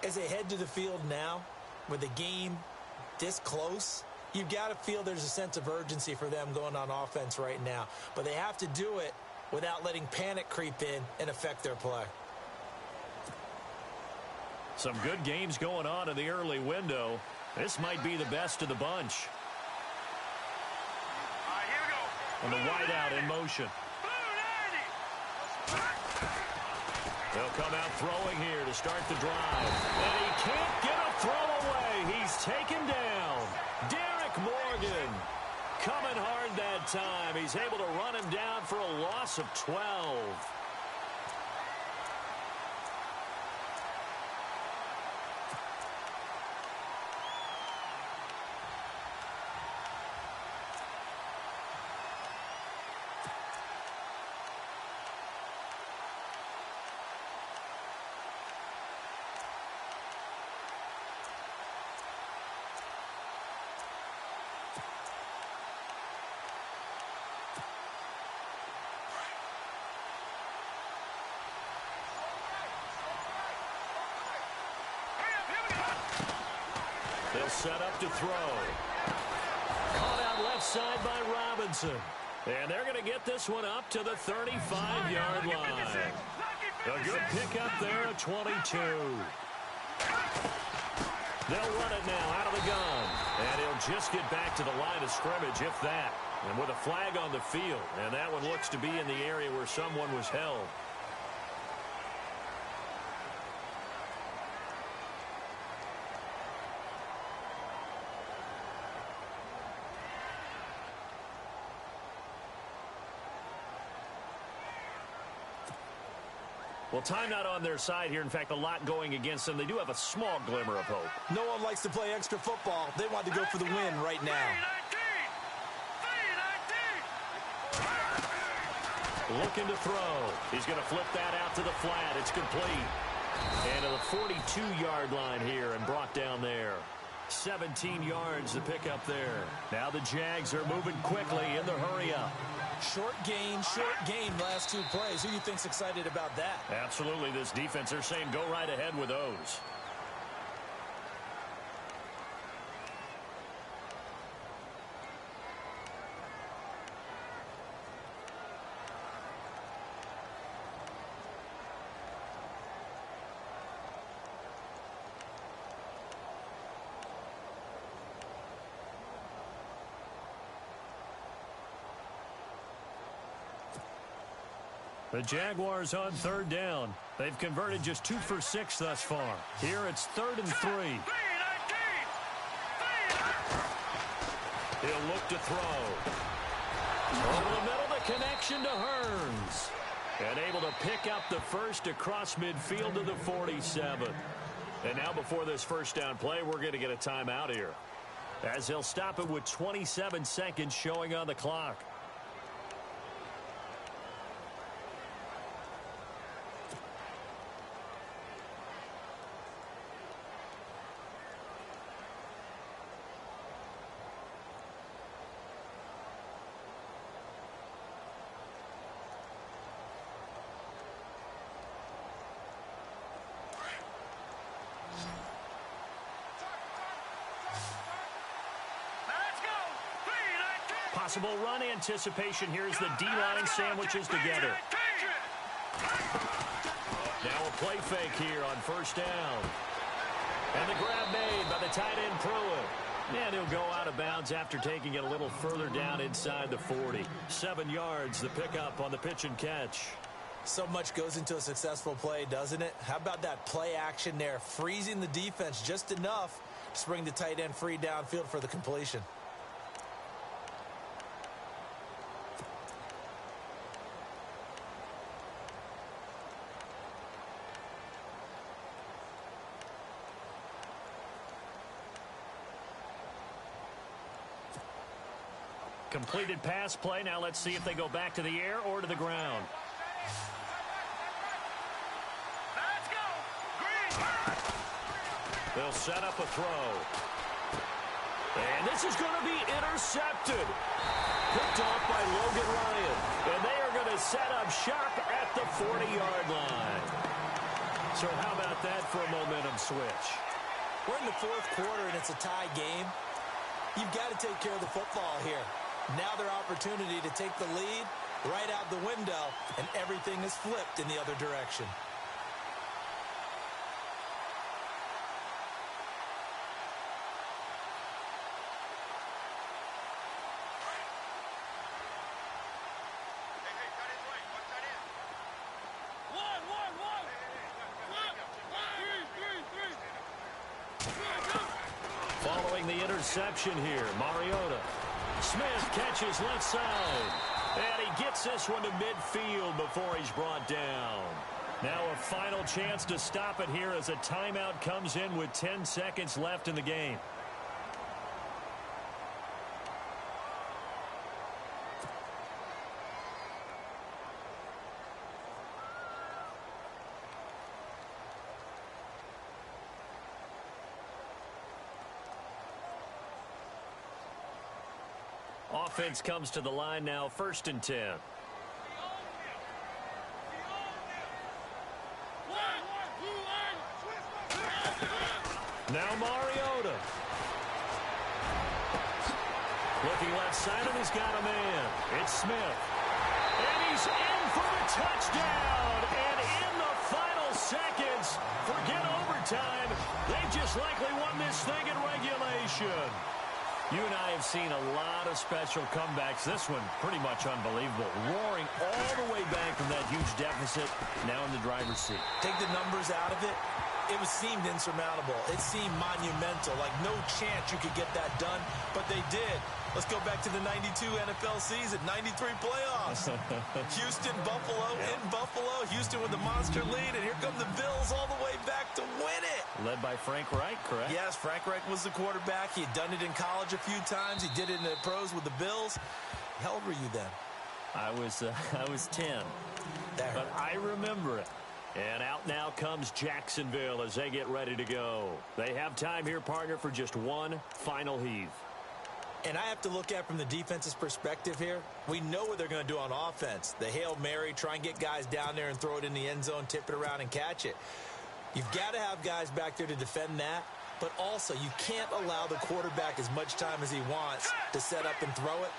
As they head to the field now, with the game this close, you've got to feel there's a sense of urgency for them going on offense right now. But they have to do it without letting panic creep in and affect their play.
Some good games going on in the early window. This might be the best of the bunch.
Here we go.
And the wideout in motion. They'll come out throwing here to start the drive. And he can't get a throw away. He's taken down. Derek Morgan coming hard that time. He's able to run him down for a loss of 12. They'll set up to throw. Caught out left side by Robinson. And they're going to get this one up to the 35-yard line. A good pickup there at 22. They'll run it now out of the gun. And he'll just get back to the line of scrimmage, if that. And with a flag on the field. And that one looks to be in the area where someone was held. Well, time not on their side here. In fact, a lot going against them. They do have a small glimmer of hope.
No one likes to play extra football. They want to go for the win right now.
Looking to throw. He's going to flip that out to the flat. It's complete. And to the 42-yard line here and brought down there. 17 yards to pick up there. Now the Jags are moving quickly in the hurry-up.
Short gain, last two plays. Who do you think's excited about that?
Absolutely, this defense, they're saying go right ahead with those. The Jaguars on third down. They've converted just 2 for 6 thus far. Here it's 3rd and 3. He'll look to throw. Over the middle, the connection to Hearns. And able to pick up the first across midfield to the 47. And now before this first down play, we're going to get a timeout here, as he'll stop it with 27 seconds showing on the clock. Possible run anticipation. Here's the D-line sandwiches together. Now a play fake here on first down. And the grab made by the tight end Pruitt. And he'll go out of bounds after taking it a little further down inside the 40. 7 yards the pickup on the pitch and catch.
So much goes into a successful play, doesn't it? How about that play action there? Freezing the defense just enough to bring the tight end free downfield for the completion.
Completed pass play. Now let's see if they go back to the air or to the ground.
Let's go. Green.
They'll set up a throw. And this is going to be intercepted. Picked off by Logan Ryan. And they are going to set up shop at the 40-yard line. So how about that for a momentum switch?
We're in the fourth quarter and it's a tie game. You've got to take care of the football here. Now their opportunity to take the lead right out the window, and everything is flipped in the other direction.
Following the interception here, Mariota. Smith catches left side. And he gets this one to midfield before he's brought down. Now a final chance to stop it here as a timeout comes in with 10 seconds left in the game. Offense comes to the line now, 1st and 10. Now Mariota. Looking left side, and he's got a man. It's Smith. And he's in for the touchdown. And in the final seconds, forget overtime. They just likely won this thing in regulation. You and I have seen a lot of special comebacks. This one pretty much unbelievable. Roaring all the way back from that huge deficit, now in the driver's seat.
Take the numbers out of it. It seemed insurmountable. It seemed monumental, like no chance you could get that done, but they did. Let's go back to the 92 NFL season, 93 playoffs. Houston, Buffalo, in Buffalo. Houston with the monster lead, and here come the Bills all the way back to win it.
Led by Frank Reich, correct?
Yes, Frank Reich was the quarterback. He had done it in college a few times. He did it in the pros with the Bills. How old were you then?
I was 10. But I remember it. And out now comes Jacksonville as they get ready to go. They have time here, partner, for just one final heave.
And I have to look at from the defense's perspective here. We know what they're going to do on offense. The Hail Mary, try and get guys down there and throw it in the end zone, tip it around and catch it. You've got to have guys back there to defend that. But also, you can't allow the quarterback as much time as he wants to set up and throw it.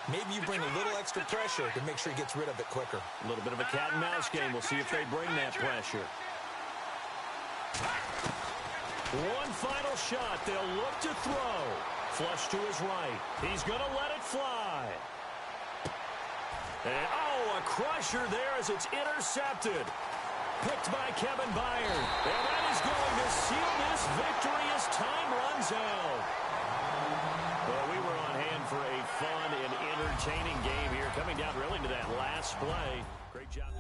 Maybe you bring a little extra pressure to make sure he gets rid of it quicker.
A little bit of a cat and mouse game. We'll see if they bring that pressure. One final shot. They'll look to throw. Flush to his right. He's going to let it fly. And, a crusher there as it's intercepted. Picked by Kevin Byard. And that is going to seal this victory as time runs out. Well, we were on hand for a fun and entertaining game here, coming down really to that last play. Great job.